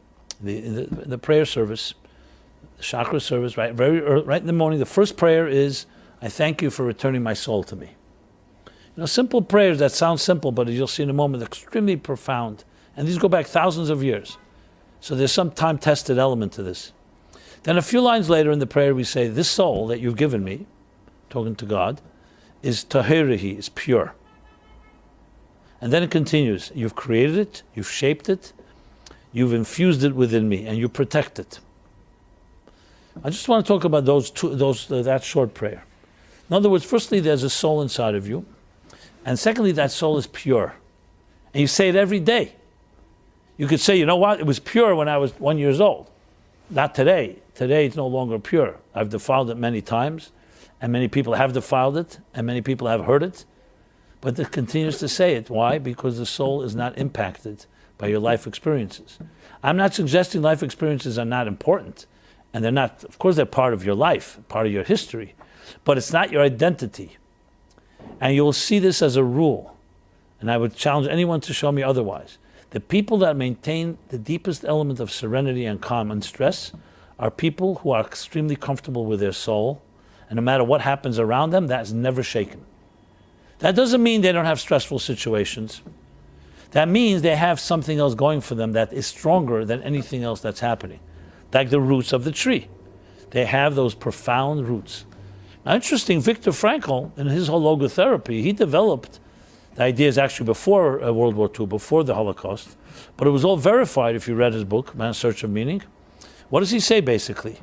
[SPEAKER 1] the prayer service, the chakra service, right in the morning, the first prayer is, I thank you for returning my soul to me. Simple prayers that sound simple, but as you'll see in a moment, they're extremely profound. And these go back thousands of years. So there's some time-tested element to this. Then a few lines later in the prayer, we say, this soul that you've given me, talking to God, is tahirihi, is pure. And then it continues, you've created it, you've shaped it, you've infused it within me, and you protect it. I just want to talk about that short prayer. In other words, firstly, there's a soul inside of you. And secondly, that soul is pure. And you say it every day. You could say, you know what, it was pure when I was 1 year old. Not today. Today it's no longer pure. I've defiled it many times, and many people have defiled it, and many people have heard it. But it continues to say it. Why? Because the soul is not impacted by your life experiences. I'm not suggesting life experiences are not important. And they're not, of course they're part of your life, part of your history. But it's not your identity. And you will see this as a rule. And I would challenge anyone to show me otherwise. The people that maintain the deepest element of serenity and calm and stress are people who are extremely comfortable with their soul, and no matter what happens around them, that is never shaken. That doesn't mean they don't have stressful situations. That means they have something else going for them that is stronger than anything else that's happening. Like the roots of the tree. They have those profound roots. Now, interesting, Viktor Frankl, in his whole logotherapy, he developed the ideas actually before World War II, before the Holocaust, but it was all verified if you read his book, Man's Search of Meaning. What does he say, basically?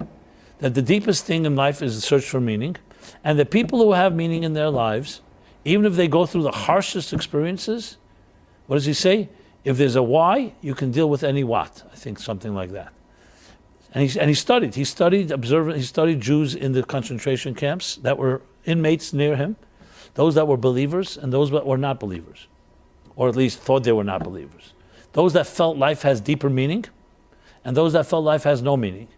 [SPEAKER 1] That the deepest thing in life is the search for meaning, and the people who have meaning in their lives, even if they go through the harshest experiences, what does he say? If there's a why, you can deal with any what. I think something like that. And he studied Jews in the concentration camps that were inmates near him, those that were believers and those that were not believers, or at least thought they were not believers. Those that felt life has deeper meaning, and those that felt life has no meaning.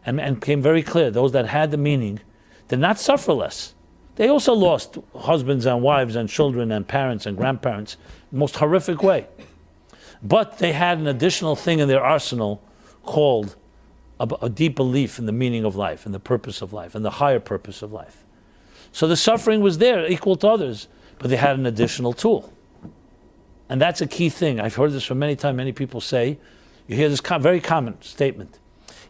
[SPEAKER 1] And became very clear, those that had the meaning did not suffer less. They also lost husbands and wives and children and parents and grandparents in the most horrific way. But they had an additional thing in their arsenal called a deep belief in the meaning of life, and the purpose of life, and the higher purpose of life. So the suffering was there, equal to others, but they had an additional tool. And that's a key thing. I've heard this from many times. Many people say, you hear this very common statement.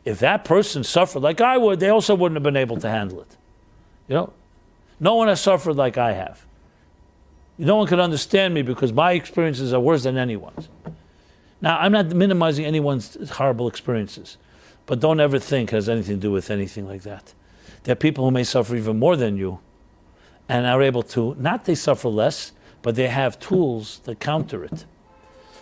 [SPEAKER 1] If that person suffered like I would, they also wouldn't have been able to handle it. You know, no one has suffered like I have. No one can understand me because my experiences are worse than anyone's. Now, I'm not minimizing anyone's horrible experiences, but don't ever think it has anything to do with anything like that. There are people who may suffer even more than you and are able to, not they suffer less, but they have tools that counter it.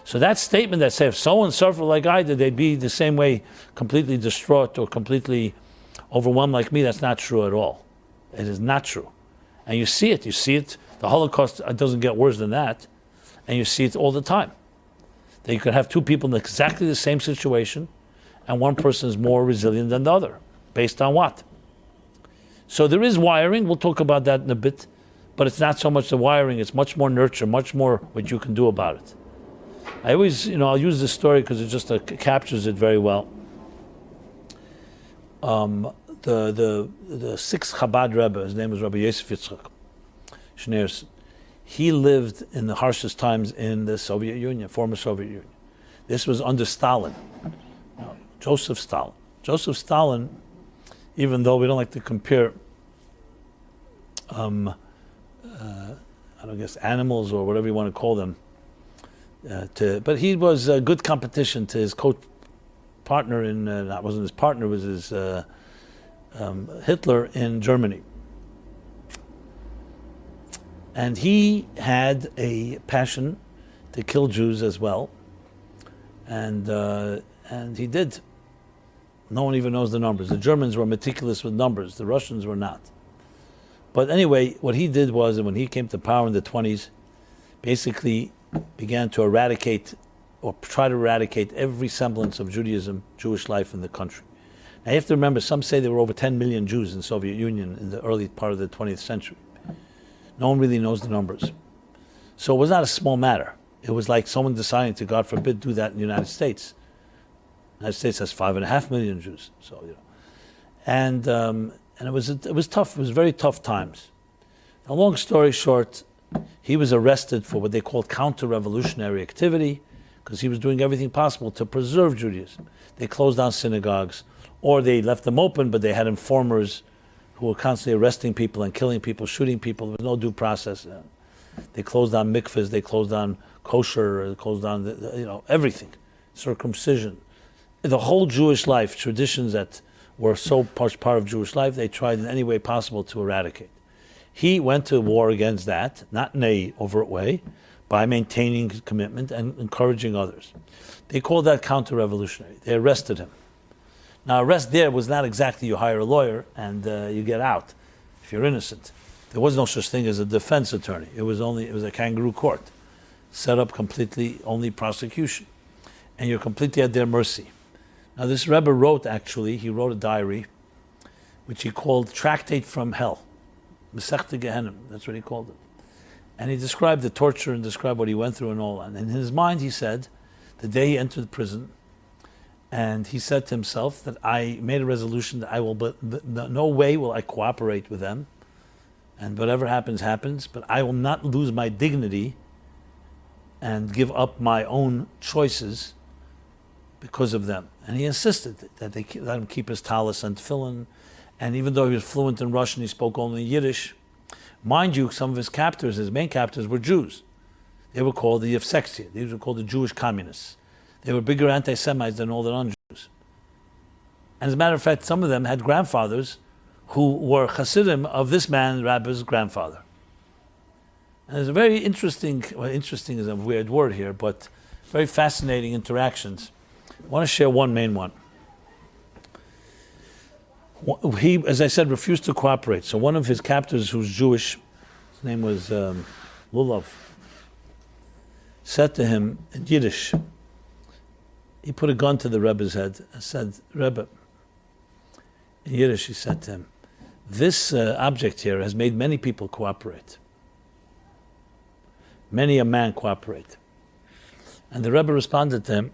[SPEAKER 1] So that statement that says if someone suffered like I did, they'd be the same way completely distraught or completely overwhelmed like me, that's not true at all. It is not true. And you see it. The Holocaust doesn't get worse than that. And you see it all the time. That you could have two people in exactly the same situation and one person is more resilient than the other. Based on what? So there is wiring. We'll talk about that in a bit. But it's not so much the wiring. It's much more nurture, much more what you can do about it. I always, I'll use this story because it just captures it very well. The sixth Chabad Rebbe, his name was Rabbi Yosef Yitzchak Schneerson. He lived in the harshest times in the Soviet Union, former Soviet Union. This was under Stalin, Joseph Stalin. Joseph Stalin, even though we don't like to compare, I guess animals or whatever you want to call them, but he was a good competition to his partner in, that wasn't his partner, it was his Hitler in Germany. And he had a passion to kill Jews as well. And he did. No one even knows the numbers. The Germans were meticulous with numbers. The Russians were not. But anyway, what he did was, when he came to power in the 1920s, basically began to eradicate, or try to eradicate, every semblance of Judaism, Jewish life in the country. Now you have to remember, some say there were over 10 million Jews in the Soviet Union in the early part of the 20th century. No one really knows the numbers. So it was not a small matter. It was like someone deciding to, God forbid, do that in the United States. The United States has 5.5 million Jews. So, and it was tough. It was very tough times. A long story short, he was arrested for what they called counter-revolutionary activity, because he was doing everything possible to preserve Judaism. They closed down synagogues, or they left them open, but they had informers who were constantly arresting people and killing people, shooting people. There was no due process. They closed down mikvahs, they closed down kosher, they closed down everything, circumcision. The whole Jewish life, traditions that were so much part of Jewish life, they tried in any way possible to eradicate. He went to war against that, not in an overt way, by maintaining his commitment and encouraging others. They called that counter-revolutionary. They arrested him. Now, arrest there was not exactly you hire a lawyer and you get out if you're innocent. There was no such thing as a defense attorney. It was a kangaroo court, set up completely only prosecution, and you're completely at their mercy. Now, this Rebbe wrote he wrote a diary, which he called Tractate from Hell, Masechta Gehenim. That's what he called it, and he described the torture and described what he went through and all. And in his mind, he said, the day he entered prison, And he said to himself that I made a resolution that I will, no way will I cooperate with them. And whatever happens, happens. But I will not lose my dignity and give up my own choices because of them. And he insisted that they let him keep his talis and tefillin. And even though he was fluent in Russian, he spoke only Yiddish. Mind you, some of his captors, his main captors, were Jews. They were called the Yevsektia. These were called the Jewish communists. They were bigger anti-Semites than all the non-Jews. And as a matter of fact, some of them had grandfathers who were Hasidim of this man, Rabbi's grandfather. And there's a very interesting is a weird word here, but very fascinating interactions. I want to share one main one. He, as I said, refused to cooperate. So one of his captors, who's Jewish, his name was Lulav, said to him in Yiddish, he put a gun to the Rebbe's head and said, Rebbe, in Yiddish he said to him, this object here has made many people cooperate. Many a man cooperate. And the Rebbe responded to him,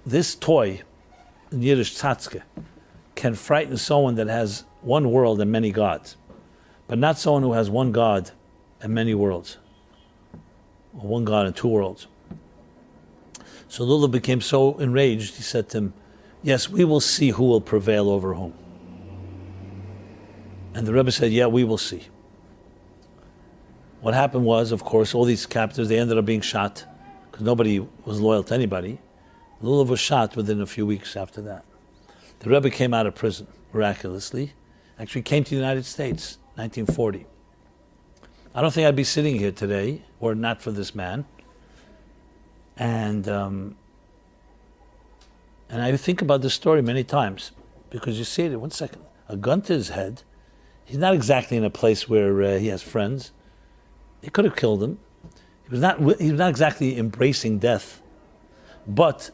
[SPEAKER 1] this toy, in Yiddish tzatske, can frighten someone that has one world and many gods, but not someone who has one God and many worlds, or one God and two worlds. So Lula became so enraged, he said to him, yes, we will see who will prevail over whom. And the Rebbe said, yeah, we will see. What happened was, of course, all these captives, they ended up being shot, because nobody was loyal to anybody. Lulav was shot within a few weeks after that. The Rebbe came out of prison, miraculously. Actually came to the United States, 1940. I don't think I'd be sitting here today, were it not for this man. And I think about this story many times, because you see it, one second, a gun to his head. He's not exactly in a place where he has friends. He could have killed him. He was not exactly embracing death, but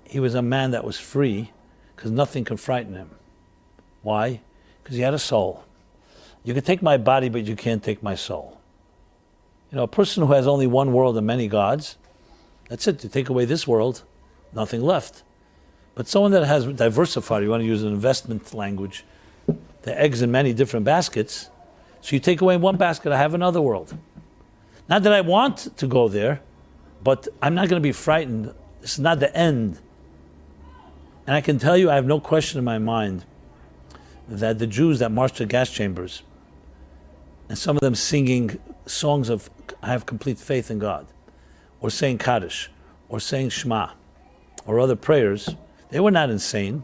[SPEAKER 1] he was a man that was free, because nothing could frighten him. Why? Because he had a soul. You can take my body, but you can't take my soul. You know, a person who has only one world and many gods, that's it. You take away this world, nothing left. But someone that has diversified, you want to use an investment language, the eggs in many different baskets, so you take away one basket, I have another world. Not that I want to go there, but I'm not going to be frightened. This is not the end. And I can tell you, I have no question in my mind that the Jews that marched to gas chambers, and some of them singing songs of, I have complete faith in God, or saying Kaddish, or saying Shema, or other prayers, they were not insane.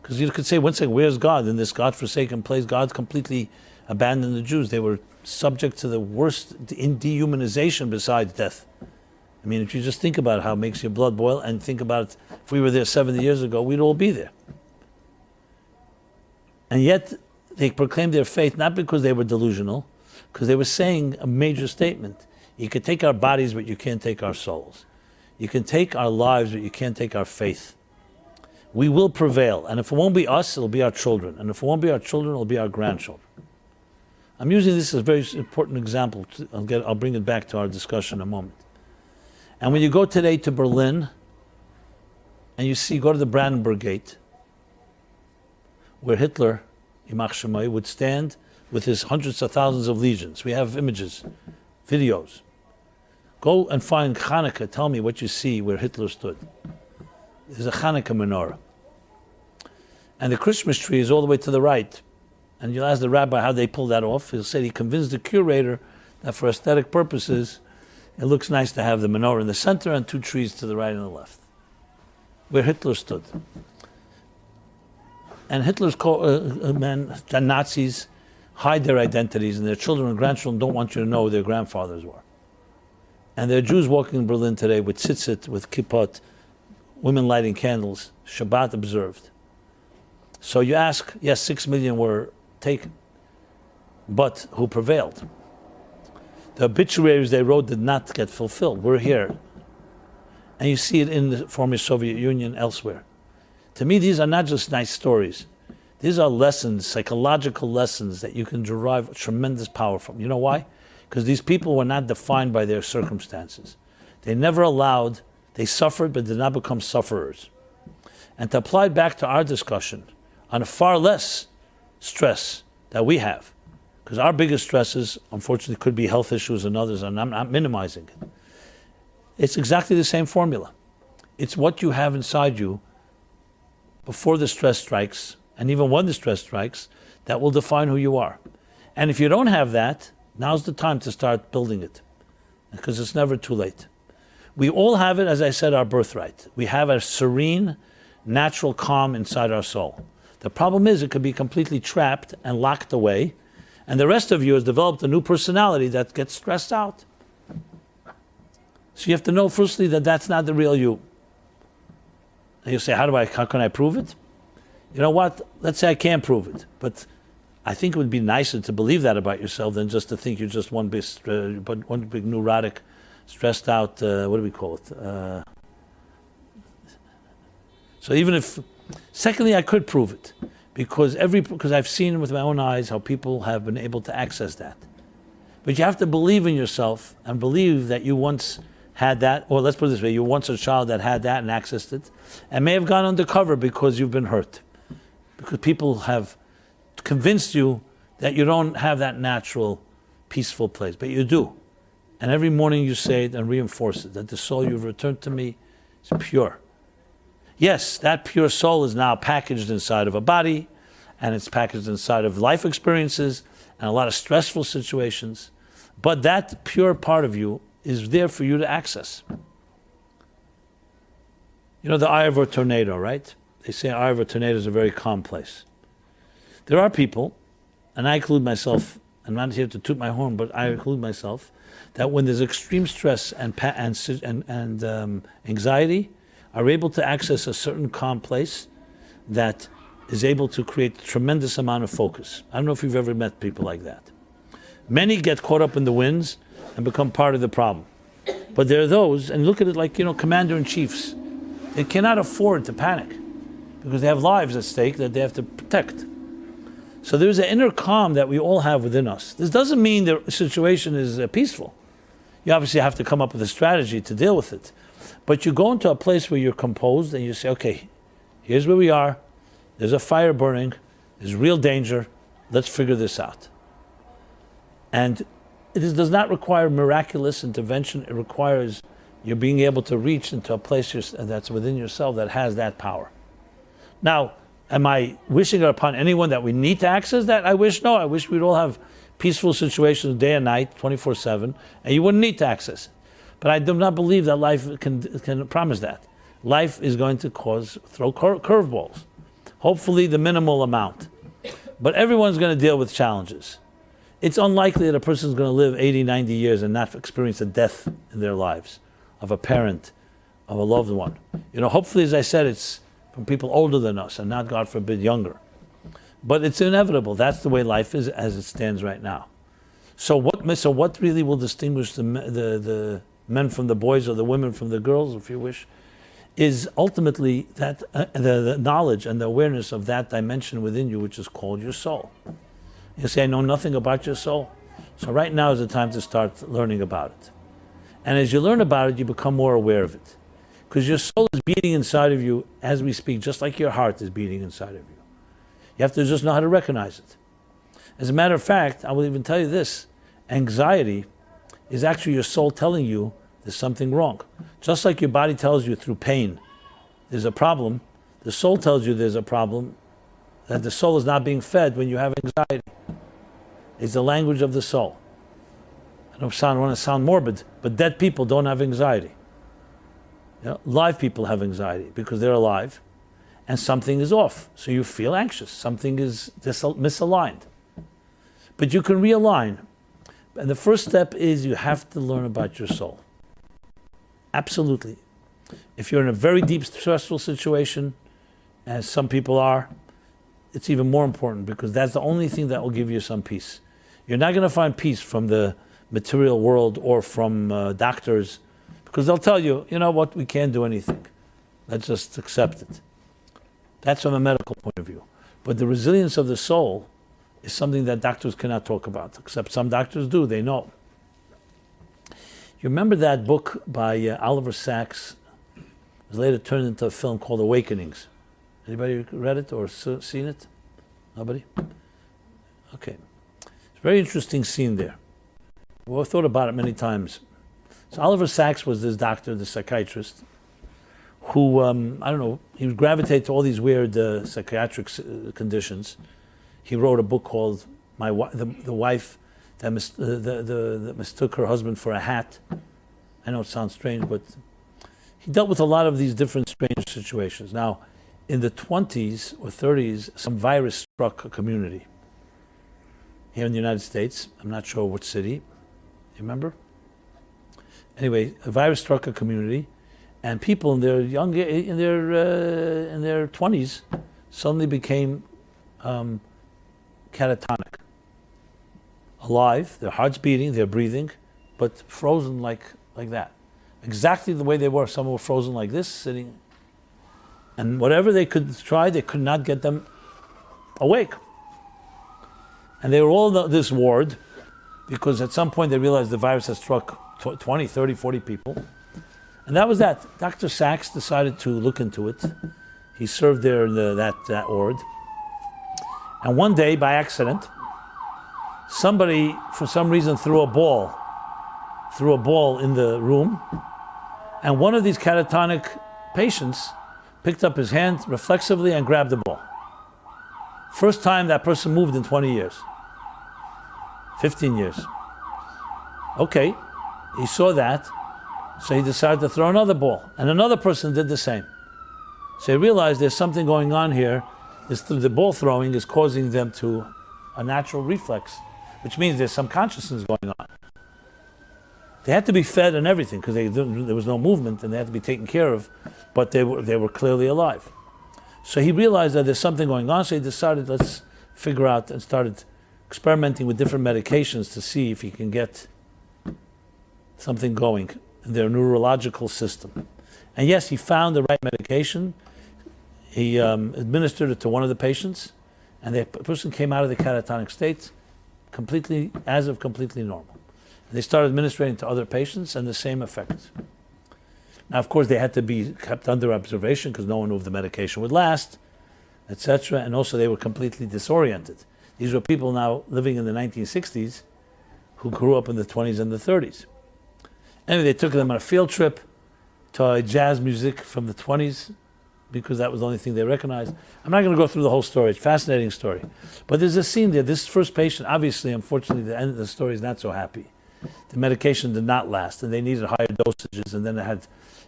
[SPEAKER 1] Because you could say, one second, where's God? In this God-forsaken place, God's completely abandoned the Jews. They were subject to the worst dehumanization besides death. I mean, if you just think about how it makes your blood boil, and think about it, if we were there 70 years ago, we'd all be there. And yet, they proclaimed their faith not because they were delusional, because they were saying a major statement. You can take our bodies, but you can't take our souls. You can take our lives, but you can't take our faith. We will prevail. And if it won't be us, it'll be our children. And if it won't be our children, it'll be our grandchildren. I'm using this as a very important example. I'll bring it back to our discussion in a moment. And when you go today to Berlin, and you see, go to the Brandenburg Gate, where Hitler, Yimach Shemai, would stand with his hundreds of thousands of legions. We have images, videos. Go and find Hanukkah. Tell me what you see where Hitler stood. There's a Hanukkah menorah. And the Christmas tree is all the way to the right. And you'll ask the rabbi how they pulled that off. He'll say he convinced the curator that for aesthetic purposes, it looks nice to have the menorah in the center and two trees to the right and the left, where Hitler stood. And Hitler's the Nazis hide their identities, and their children and grandchildren don't want you to know who their grandfathers were. And there are Jews walking in Berlin today with tzitzit, with kippot, women lighting candles, Shabbat observed. So you ask, yes, 6 million were taken, but who prevailed? The obituaries they wrote did not get fulfilled. We're here. And you see it in the former Soviet Union, elsewhere. To me, these are not just nice stories. These are lessons, psychological lessons that you can derive tremendous power from. You know why? Because these people were not defined by their circumstances. They never allowed They suffered but did not become sufferers. And to apply it back to our discussion on a far less stress that we have, because our biggest stresses, unfortunately, could be health issues and others, and I'm not minimizing it. It's exactly the same formula. It's what you have inside you before the stress strikes, and even when the stress strikes, that will define who you are. And if you don't have that, now's the time to start building it, because it's never too late. We all have it, as I said, our birthright. We have a serene, natural calm inside our soul. The problem is it could be completely trapped and locked away, and the rest of you has developed a new personality that gets stressed out. So you have to know, firstly, that that's not the real you. And you say, how can I prove it? You know what? Let's say I can't prove it, but I think it would be nicer to believe that about yourself than just to think you're just one big neurotic, stressed out, what do we call it? So even if, secondly, I could prove it, because I've seen with my own eyes how people have been able to access that. But you have to believe in yourself and believe that you once had that, or let's put it this way, you were once a child that had that and accessed it, and may have gone undercover because you've been hurt. Because people have convinced you that you don't have that natural, peaceful place, but you do. And every morning you say it and reinforce it, that the soul you've returned to me is pure. Yes, that pure soul is now packaged inside of a body, and it's packaged inside of life experiences and a lot of stressful situations, but that pure part of you is there for you to access. You know the eye of a tornado, right? They say the eye of a tornado is a very calm place. There are people, and I include myself, I'm not here to toot my horn, but I include myself, that when there's extreme stress and anxiety, are able to access a certain calm place that is able to create a tremendous amount of focus. I don't know if you've ever met people like that. Many get caught up in the winds and become part of the problem. But there are those, and look at it like, commander-in-chiefs. They cannot afford to panic because they have lives at stake that they have to protect. So there's an inner calm that we all have within us. This doesn't mean the situation is peaceful. You obviously have to come up with a strategy to deal with it. But you go into a place where you're composed and you say, okay, here's where we are. There's a fire burning. There's real danger. Let's figure this out. And does not require miraculous intervention. It requires you being able to reach into a place that's within yourself that has that power. Now, am I wishing it upon anyone that we need to access that? I wish no. I wish we'd all have peaceful situations day and night, 24/7, and you wouldn't need to access it. But I do not believe that life can promise that. Life is going to throw curveballs. Hopefully the minimal amount. But everyone's going to deal with challenges. It's unlikely that a person is going to live 80, 90 years and not experience a death in their lives, of a parent, of a loved one. Hopefully, as I said, it's from people older than us and not, God forbid, younger. But it's inevitable. That's the way life is as it stands right now. So what really will distinguish the men from the boys or the women from the girls, if you wish, is ultimately that the knowledge and the awareness of that dimension within you, which is called your soul. You say, I know nothing about your soul. So right now is the time to start learning about it. And as you learn about it, you become more aware of it. Because your soul is beating inside of you as we speak, just like your heart is beating inside of you. You have to just know how to recognize it. As a matter of fact, I will even tell you this, anxiety is actually your soul telling you there's something wrong. Just like your body tells you through pain there's a problem, the soul tells you there's a problem, that the soul is not being fed when you have anxiety. It's the language of the soul. I don't want to sound morbid, but dead people don't have anxiety. Live people have anxiety because they're alive and something is off. So you feel anxious. Something is misaligned. But you can realign. And the first step is you have to learn about your soul. Absolutely. If you're in a very deep, stressful situation, as some people are, it's even more important because that's the only thing that will give you some peace. You're not going to find peace from the material world or from doctors because they'll tell you, you know what, we can't do anything. Let's just accept it. That's from a medical point of view. But the resilience of the soul is something that doctors cannot talk about, except some doctors do, they know. You remember that book by Oliver Sacks, was later turned into a film called Awakenings. Anybody read it or seen it? Nobody? Okay. It's a very interesting scene there. Well, I've thought about it many times. So Oliver Sacks was this doctor, the psychiatrist, who, I don't know, he would gravitate to all these weird psychiatric conditions. He wrote a book called The Wife that mistook her husband for a hat. I know it sounds strange, but he dealt with a lot of these different strange situations. Now, in the 20s or 30s, some virus struck a community here in the United States. I'm not sure what city. You remember? Anyway, a virus struck a community, and people in their in their 20s suddenly became catatonic, alive, their hearts beating, they're breathing, but frozen like that, exactly the way they were. Some were frozen like this, sitting, and whatever they could try, they could not get them awake. And they were all in this ward because at some point they realized the virus had struck 20, 30, 40 people. And that was that. Dr. Sacks decided to look into it. He served there in that ward. And one day, by accident, somebody, for some reason, threw a ball in the room. And one of these catatonic patients picked up his hand reflexively and grabbed the ball. First time that person moved in 20 years. 15 years. Okay, he saw that, so he decided to throw another ball. And another person did the same. So he realized there's something going on here. The ball throwing is causing them to a natural reflex, which means there's some consciousness going on. They had to be fed and everything because there was no movement and they had to be taken care of, but they were clearly alive. So he realized that there's something going on, so he decided, let's figure out, and started experimenting with different medications to see if he can get something going in their neurological system. And yes, he found the right medication. He administered it to one of the patients, and the person came out of the catatonic state completely normal. And they started administering to other patients, and the same effect. Now, of course, they had to be kept under observation because no one knew if the medication would last, etc. And also, they were completely disoriented. These were people now living in the 1960s who grew up in the 20s and the 30s. Anyway, they took them on a field trip to jazz music from the 20s because that was the only thing they recognized. I'm not going to go through the whole story. It's a fascinating story. But there's a scene there. This first patient, obviously, unfortunately, the end of the story is not so happy. The medication did not last, and they needed higher dosages, and then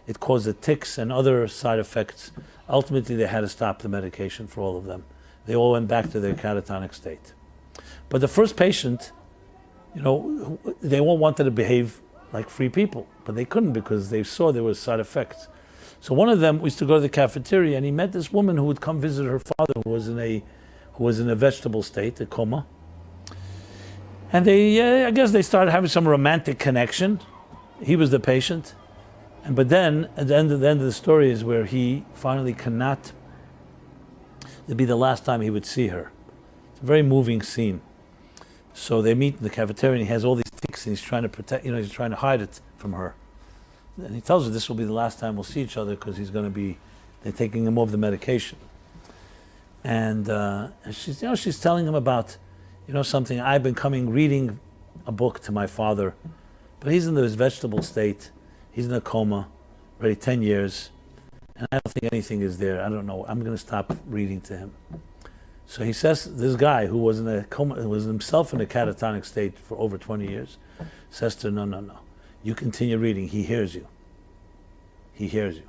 [SPEAKER 1] it caused the tics and other side effects. Ultimately, they had to stop the medication for all of them. They all went back to their catatonic state. But the first patient, they all wanted to behave like free people, but they couldn't because they saw there was side effects. So one of them used to go to the cafeteria, and he met this woman who would come visit her father, who was in a vegetable state, a coma. And I guess they started having some romantic connection. He was the patient, but then at the end of the story is where he finally cannot. It'd be the last time he would see her. It's a very moving scene. So they meet in the cafeteria, and he has all these tics, and he's trying to protect, he's trying to hide it from her. And he tells her this will be the last time we'll see each other because they're taking him off the medication. And she's telling him about, something. I've been reading a book to my father, but he's in this vegetable state. He's in a coma, already 10 years. And I don't think anything is there. I don't know. I'm going to stop reading to him. So he says, this guy who was in a coma, who was himself in a catatonic state for over 20 years, says to her, no. You continue reading. He hears you. He hears you.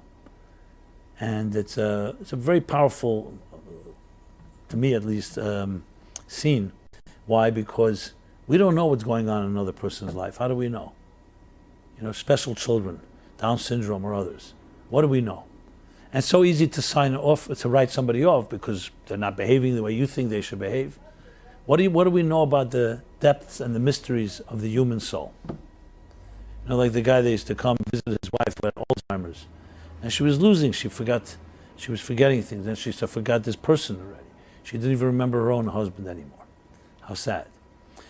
[SPEAKER 1] And it's a very powerful, to me at least, scene. Why? Because we don't know what's going on in another person's life. How do we know? Special children, Down syndrome or others. What do we know? And it's so easy to write somebody off because they're not behaving the way you think they should behave. What do we know about the depths and the mysteries of the human soul? Like the guy that used to come visit his wife who had Alzheimer's, and she was losing. She was forgetting things, and she forgot this person already. She didn't even remember her own husband anymore. How sad.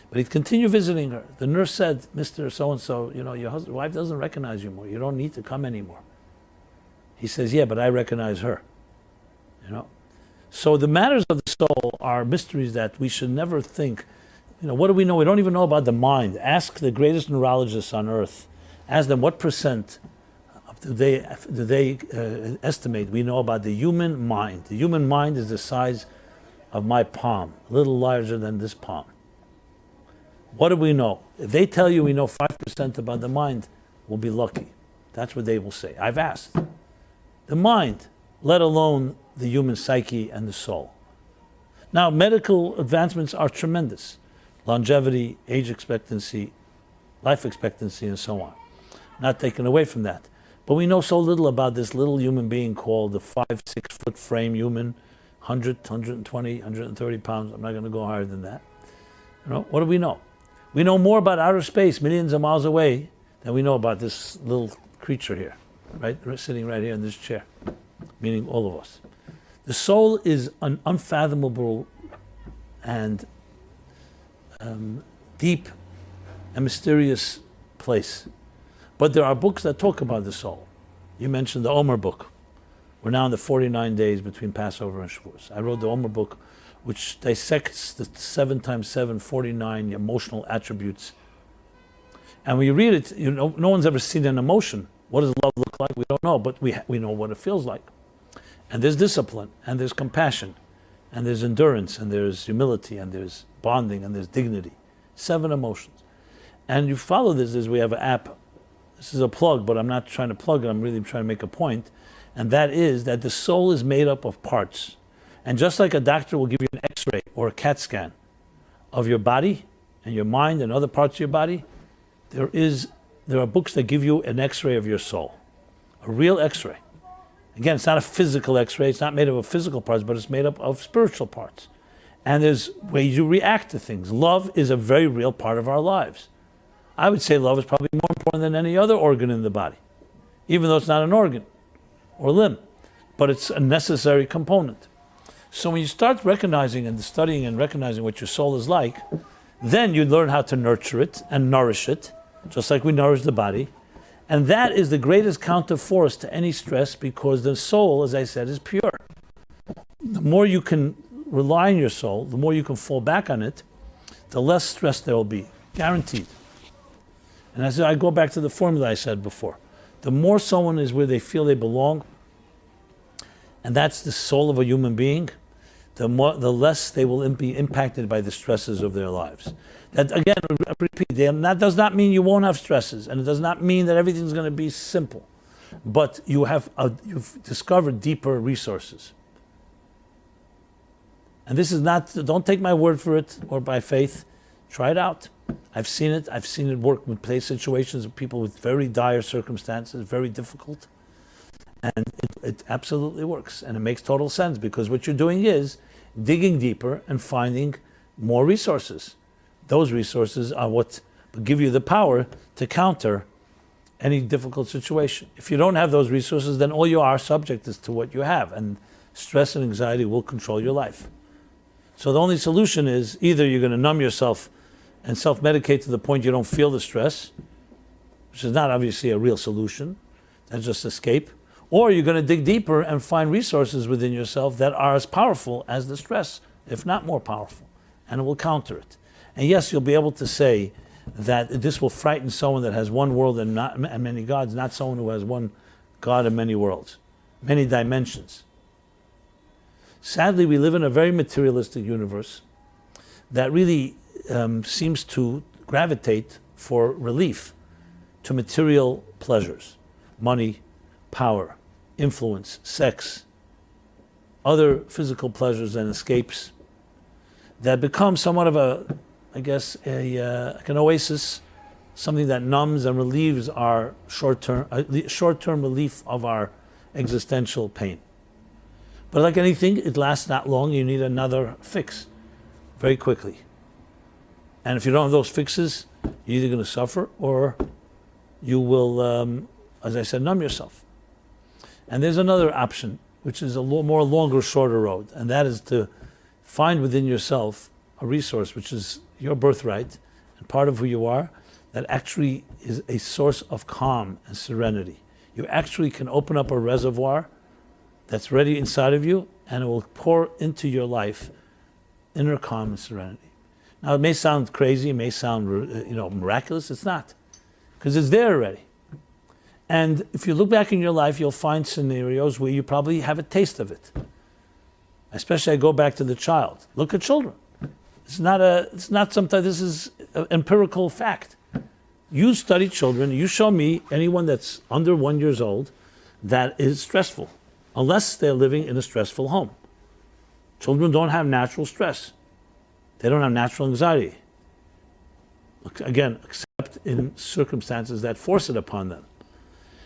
[SPEAKER 1] But he'd continue visiting her. The nurse said, Mr. So-and-so, your wife doesn't recognize you more. You don't need to come anymore. He says, yeah, but I recognize her. You know? So the matters of the soul are mysteries that we should never think. You know, what do we know? We don't even know about the mind. Ask the greatest neurologists on earth. Ask them what percent do they estimate we know about the human mind. The human mind is the size of my palm, a little larger than this palm. What do we know? If they tell you we know 5% about the mind, we'll be lucky. That's what they will say. I've asked. The mind, let alone the human psyche and the soul. Now, medical advancements are tremendous. Longevity, age expectancy, life expectancy, and so on. Not taken away from that. But we know so little about this little human being called the 5-6 foot frame human, 100, 120, 130 pounds. I'm not going to go higher than that. You know, what do we know? We know more about outer space, millions of miles away, than we know about this little creature here, right? Sitting right here in this chair, meaning all of us. The soul is an unfathomable and deep and mysterious place. But there are books that talk about the soul. You mentioned the Omer book. We're now in the 49 days between Passover and Shavuos. I wrote the Omer book, which dissects the 7 times 7, 49 emotional attributes. And when you read it, you know, no one's ever seen an emotion. What does love look like? We don't know, but we know what it feels like. And there's discipline, and there's compassion, and there's endurance, and there's humility, and there's bonding, and there's dignity. 7 emotions. And you follow this as we have an app. This is a plug, but I'm not trying to plug it. I'm really trying to make a point. And that is that the soul is made up of parts. And just like a doctor will give you an X-ray or a CAT scan of your body and your mind and other parts of your body, there are books that give you an X-ray of your soul. A real X-ray. Again, it's not a physical X-ray. It's not made up of physical parts, but it's made up of spiritual parts. And there's ways you react to things. Love is a very real part of our lives. I would say love is probably more important than any other organ in the body, even though it's not an organ or limb, but it's a necessary component. So when you start recognizing and studying and recognizing what your soul is like, then you learn how to nurture it and nourish it, just like we nourish the body. And that is the greatest counter force to any stress, because the soul, as I said, is pure. The more you can rely on your soul, the more you can fall back on it, the less stress there will be, guaranteed. And as I go back to the formula I said before, the more someone is where they feel they belong, and that's the soul of a human being, the less they will be impacted by the stresses of their lives. That, again, I repeat, that does not mean you won't have stresses, and it does not mean that everything's going to be simple. But you've discovered deeper resources. And this is not, don't take my word for it or by faith. Try it out. I've seen it. I've seen it work with place situations of people with very dire circumstances, very difficult. And it absolutely works. And it makes total sense, because what you're doing is digging deeper and finding more resources. Those resources are what give you the power to counter any difficult situation. If you don't have those resources, then all you are subject is to what you have. And stress and anxiety will control your life. So the only solution is either you're going to numb yourself and self-medicate to the point you don't feel the stress, which is not obviously a real solution, that's just escape, or you're going to dig deeper and find resources within yourself that are as powerful as the stress, if not more powerful, and it will counter it. And yes, you'll be able to say that this will frighten someone that has one world and many gods, not someone who has one God and many worlds, many dimensions. Sadly, we live in a very materialistic universe that really seems to gravitate for relief to material pleasures, money, power, influence, sex, other physical pleasures and escapes that become somewhat of like an oasis, something that numbs and relieves our short-term relief of our existential pain. But like anything, it lasts not long. You need another fix very quickly. And if you don't have those fixes, you're either going to suffer or you will, as I said, numb yourself. And there's another option, which is a more longer, shorter road, and that is to find within yourself a resource which is your birthright and part of who you are, that actually is a source of calm and serenity. You actually can open up a reservoir that's ready inside of you, and it will pour into your life inner calm and serenity. Now, it may sound crazy, it may sound miraculous. It's not, because it's there already. And if you look back in your life, you'll find scenarios where you probably have a taste of it. Especially, I go back to the child. Look at children. It's not sometimes, this is an empirical fact. You study children, you show me anyone that's under 1 year old that is stressful, unless they're living in a stressful home. Children don't have natural stress. They don't have natural anxiety. Again, except in circumstances that force it upon them.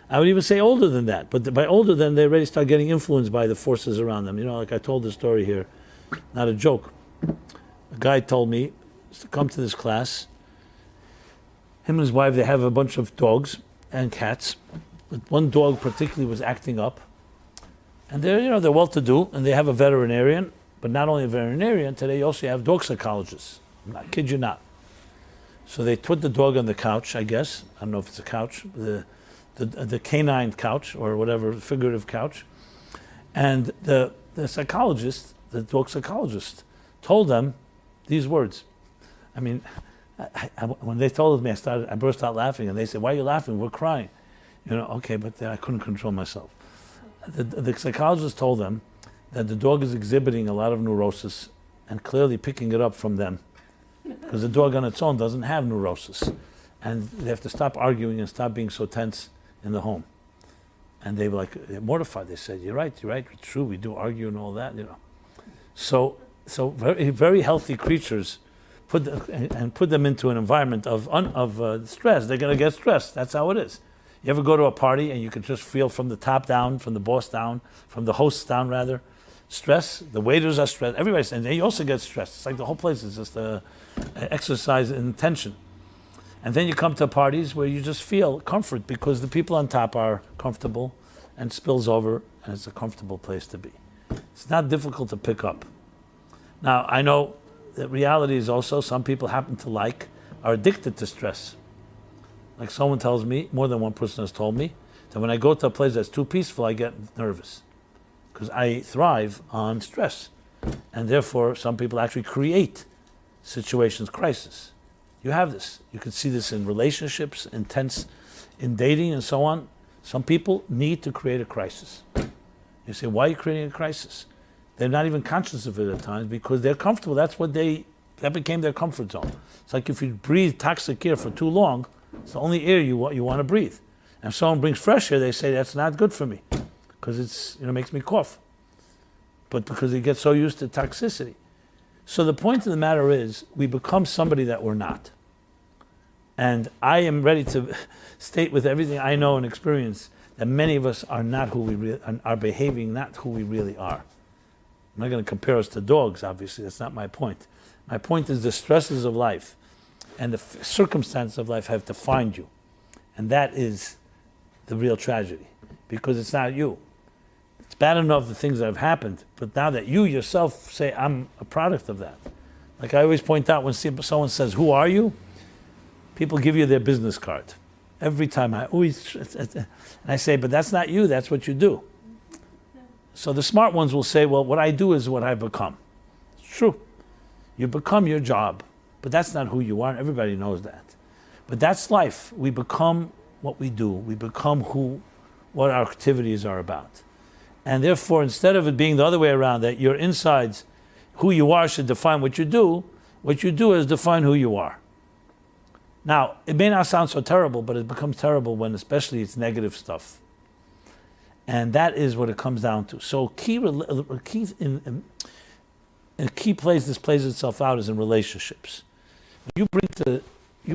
[SPEAKER 1] I would even say older than that, but by older than they already start getting influenced by the forces around them. Like I told the story here, not a joke. A guy told me to come to this class. Him and his wife, they have a bunch of dogs and cats. But one dog particularly was acting up. And they're well-to-do, and they have a veterinarian. But not only a veterinarian, today you also have dog psychologists. I kid you not. So they put the dog on the couch, I guess. I don't know if it's a couch. The canine couch, or whatever, figurative couch. And the psychologist, the dog psychologist, told them these words. I mean, when they told me, I burst out laughing, and they said, "Why are you laughing? We're crying." Okay, but then I couldn't control myself. The psychologist told them that the dog is exhibiting a lot of neurosis and clearly picking it up from them, because the dog on its own doesn't have neurosis, and they have to stop arguing and stop being so tense in the home. And they were they're mortified. They said, "You're right. It's true. We do argue and all that, So very, very healthy creatures, put them into an environment of stress. They're going to get stressed. That's how it is. You ever go to a party and you can just feel from the top down, from the boss down, from the hosts down rather, stress. The waiters are stressed. Everybody's, and they also get stressed. It's like the whole place is just an exercise in tension. And then you come to parties where you just feel comfort because the people on top are comfortable, and spills over, and it's a comfortable place to be. It's not difficult to pick up. Now, I know that reality is also some people are addicted to stress. Like someone tells me, more than one person has told me, that when I go to a place that's too peaceful, I get nervous. Because I thrive on stress. And therefore, some people actually create situations, crisis. You have this. You can see this in relationships, in dating and so on. Some people need to create a crisis. You say, why are you creating a crisis? They're not even conscious of it at times because they're comfortable. That became their comfort zone. It's like if you breathe toxic air for too long, it's the only air you want to breathe. And if someone brings fresh air, they say, that's not good for me because it's makes me cough. But because they get so used to toxicity. So the point of the matter is, we become somebody that we're not. And I am ready to state with everything I know and experience that many of us are not who we are behaving, not who we really are. I'm not going to compare us to dogs, obviously. That's not my point. My point is the stresses of life and the circumstances of life have defined you. And that is the real tragedy, because it's not you. It's bad enough the things that have happened, but now that you yourself say, I'm a product of that. Like I always point out when someone says, who are you? People give you their business card. Every time and I say, but that's not you, that's what you do. So the smart ones will say, well, what I do is what I become. It's true. You become your job, but that's not who you are, and everybody knows that. But that's life. We become what we do. We become what our activities are about. And therefore, instead of it being the other way around, that your insides, who you are should define what you do is define who you are. Now, it may not sound so terrible, but it becomes terrible when especially it's negative stuff. And that is what it comes down to. So a key place this plays itself out is in relationships. You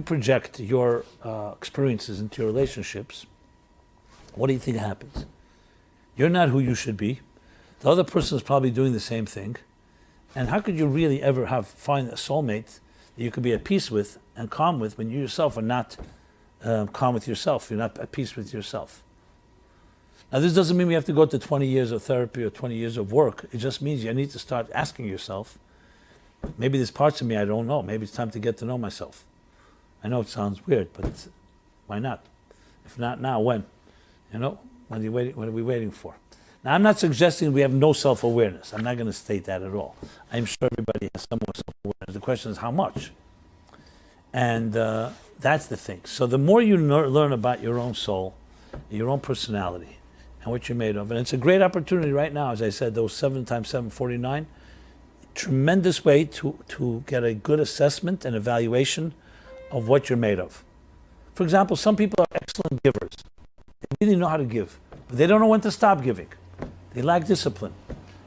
[SPEAKER 1] project your experiences into your relationships. What do you think happens? You're not who you should be. The other person is probably doing the same thing. And how could you really ever find a soulmate that you could be at peace with and calm with when you yourself are not calm with yourself? You're not at peace with yourself. Now, this doesn't mean we have to go to 20 years of therapy or 20 years of work. It just means you need to start asking yourself, maybe there's parts of me I don't know. Maybe it's time to get to know myself. I know it sounds weird, but why not? If not now, when? What are we waiting for? Now, I'm not suggesting we have no self-awareness. I'm not going to state that at all. I'm sure everybody has some more self-awareness. The question is how much? And that's the thing. So the more you learn about your own soul, your own personality, and what you're made of, and it's a great opportunity right now, as I said, those 7 times 749, tremendous way to get a good assessment and evaluation of what you're made of. For example, some people are excellent givers. They really know how to give, but they don't know when to stop giving. They lack discipline,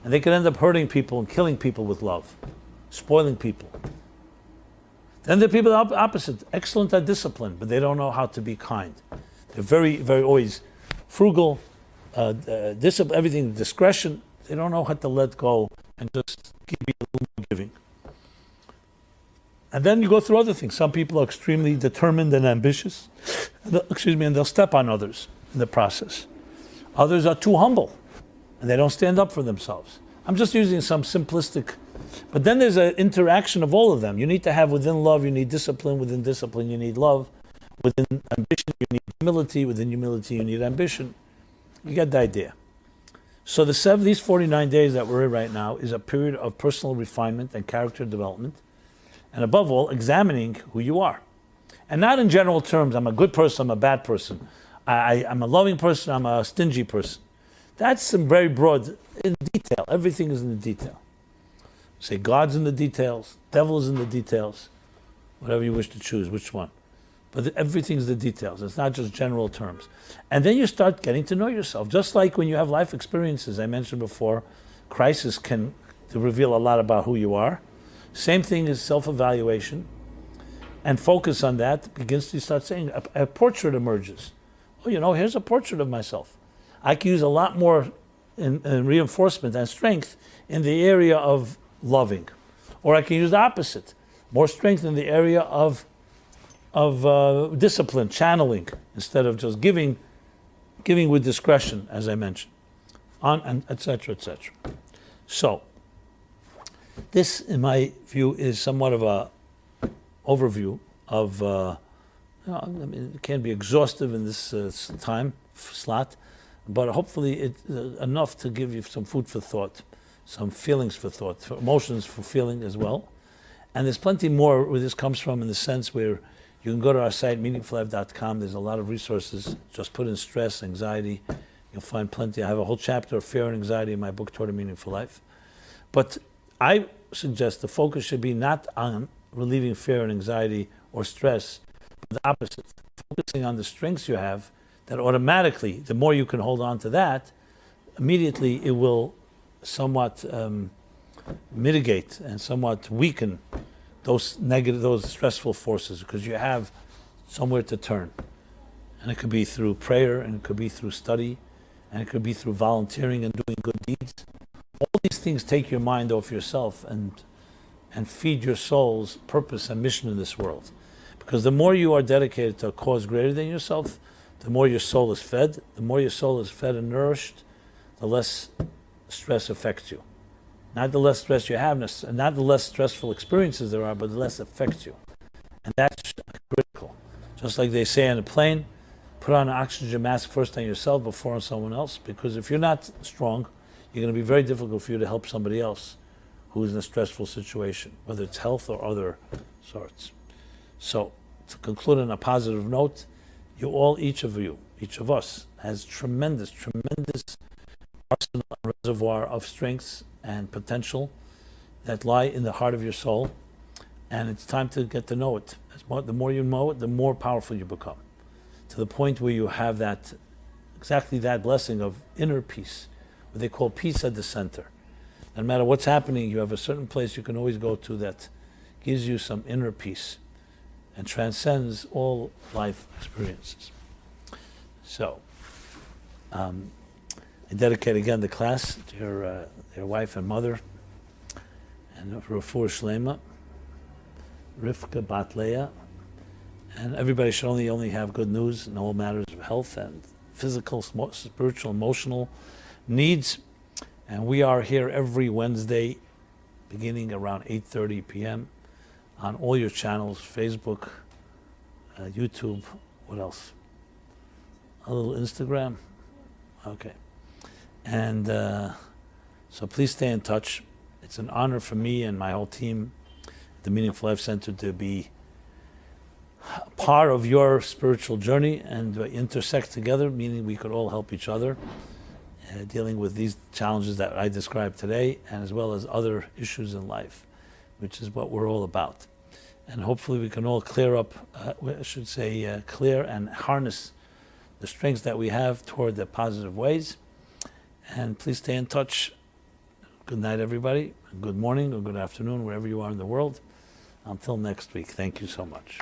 [SPEAKER 1] and they can end up hurting people and killing people with love, spoiling people. Then there are people opposite, excellent at discipline, but they don't know how to be kind. They're very, very always frugal, everything discretion. They don't know how to let go and just be a little more giving. And then you go through other things. Some people are extremely determined and ambitious, and they'll step on others in the process. Others are too humble, and they don't stand up for themselves. I'm just using some simplistic, but then there's an interaction of all of them. You need to have within love, you need discipline. Within discipline, you need love. Within ambition, you need humility. Within humility, you need ambition. You get the idea. So these 49 days that we're in right now is a period of personal refinement and character development, and above all, examining who you are. And not in general terms, I'm a good person, I'm a bad person. I'm a loving person, I'm a stingy person. That's some very broad, in detail. Everything is in the detail. Say God's in the details, devil's in the details, whatever you wish to choose, which one. But everything's the details. It's not just general terms. And then you start getting to know yourself. Just like when you have life experiences, I mentioned before, crisis can reveal a lot about who you are. Same thing is self-evaluation. And focus on that begins to start saying, a portrait emerges. Oh, here's a portrait of myself. I can use a lot more in reinforcement and strength in the area of loving. Or I can use the opposite. More strength in the area of discipline, channeling, instead of just giving with discretion, as I mentioned, and etc., etc. So, this, in my view, is somewhat of a overview of. It can't be exhaustive in this time slot, but hopefully it's enough to give you some food for thought, some feelings for thought, for emotions for feeling as well. And there's plenty more where this comes from, in the sense where you can go to our site, meaningfullife.com. There's a lot of resources. Just put in stress, anxiety. You'll find plenty. I have a whole chapter of fear and anxiety in my book, Toward a Meaningful Life. But I suggest the focus should be not on relieving fear and anxiety or stress, but the opposite. Focusing on the strengths you have, that automatically, the more you can hold on to that, immediately it will somewhat mitigate and somewhat weaken those negative, those stressful forces, because you have somewhere to turn. And it could be through prayer, and it could be through study, and it could be through volunteering and doing good deeds. All these things take your mind off yourself and feed your soul's purpose and mission in this world. Because the more you are dedicated to a cause greater than yourself, the more your soul is fed. The more your soul is fed and nourished, the less stress affects you. Not the less stress you have, and not the less stressful experiences there are, but the less affects you. And that's critical. Just like they say on a plane, put on an oxygen mask first on yourself before on someone else, because if you're not strong, you're going to be very difficult for you to help somebody else who is in a stressful situation, whether it's health or other sorts. So, to conclude on a positive note, each of us, has tremendous arsenal and reservoir of strengths and potential that lie in the heart of your soul, and it's time to get to know it. The more you know it, the more powerful you become, to the point where you have exactly that blessing of inner peace, what they call peace at the center. No matter what's happening, you have a certain place you can always go to that gives you some inner peace and transcends all life experiences. So, I dedicate again the class to your wife and mother, and Refuah Shlema, Rivka Bat Leah, and everybody should only have good news in all matters of health and physical, spiritual, emotional needs. And we are here every Wednesday, beginning around 8:30 p.m. on all your channels, Facebook, YouTube, what else? A little Instagram. Okay. And so please stay in touch. It's an honor for me and my whole team at the Meaningful Life Center to be part of your spiritual journey and intersect together, meaning we could all help each other dealing with these challenges that I described today, and as well as other issues in life, which is what we're all about. And hopefully we can all clear up, clear and harness the strengths that we have toward the positive ways. And please stay in touch. Good night, everybody. Good morning or good afternoon, wherever you are in the world. Until next week, thank you so much.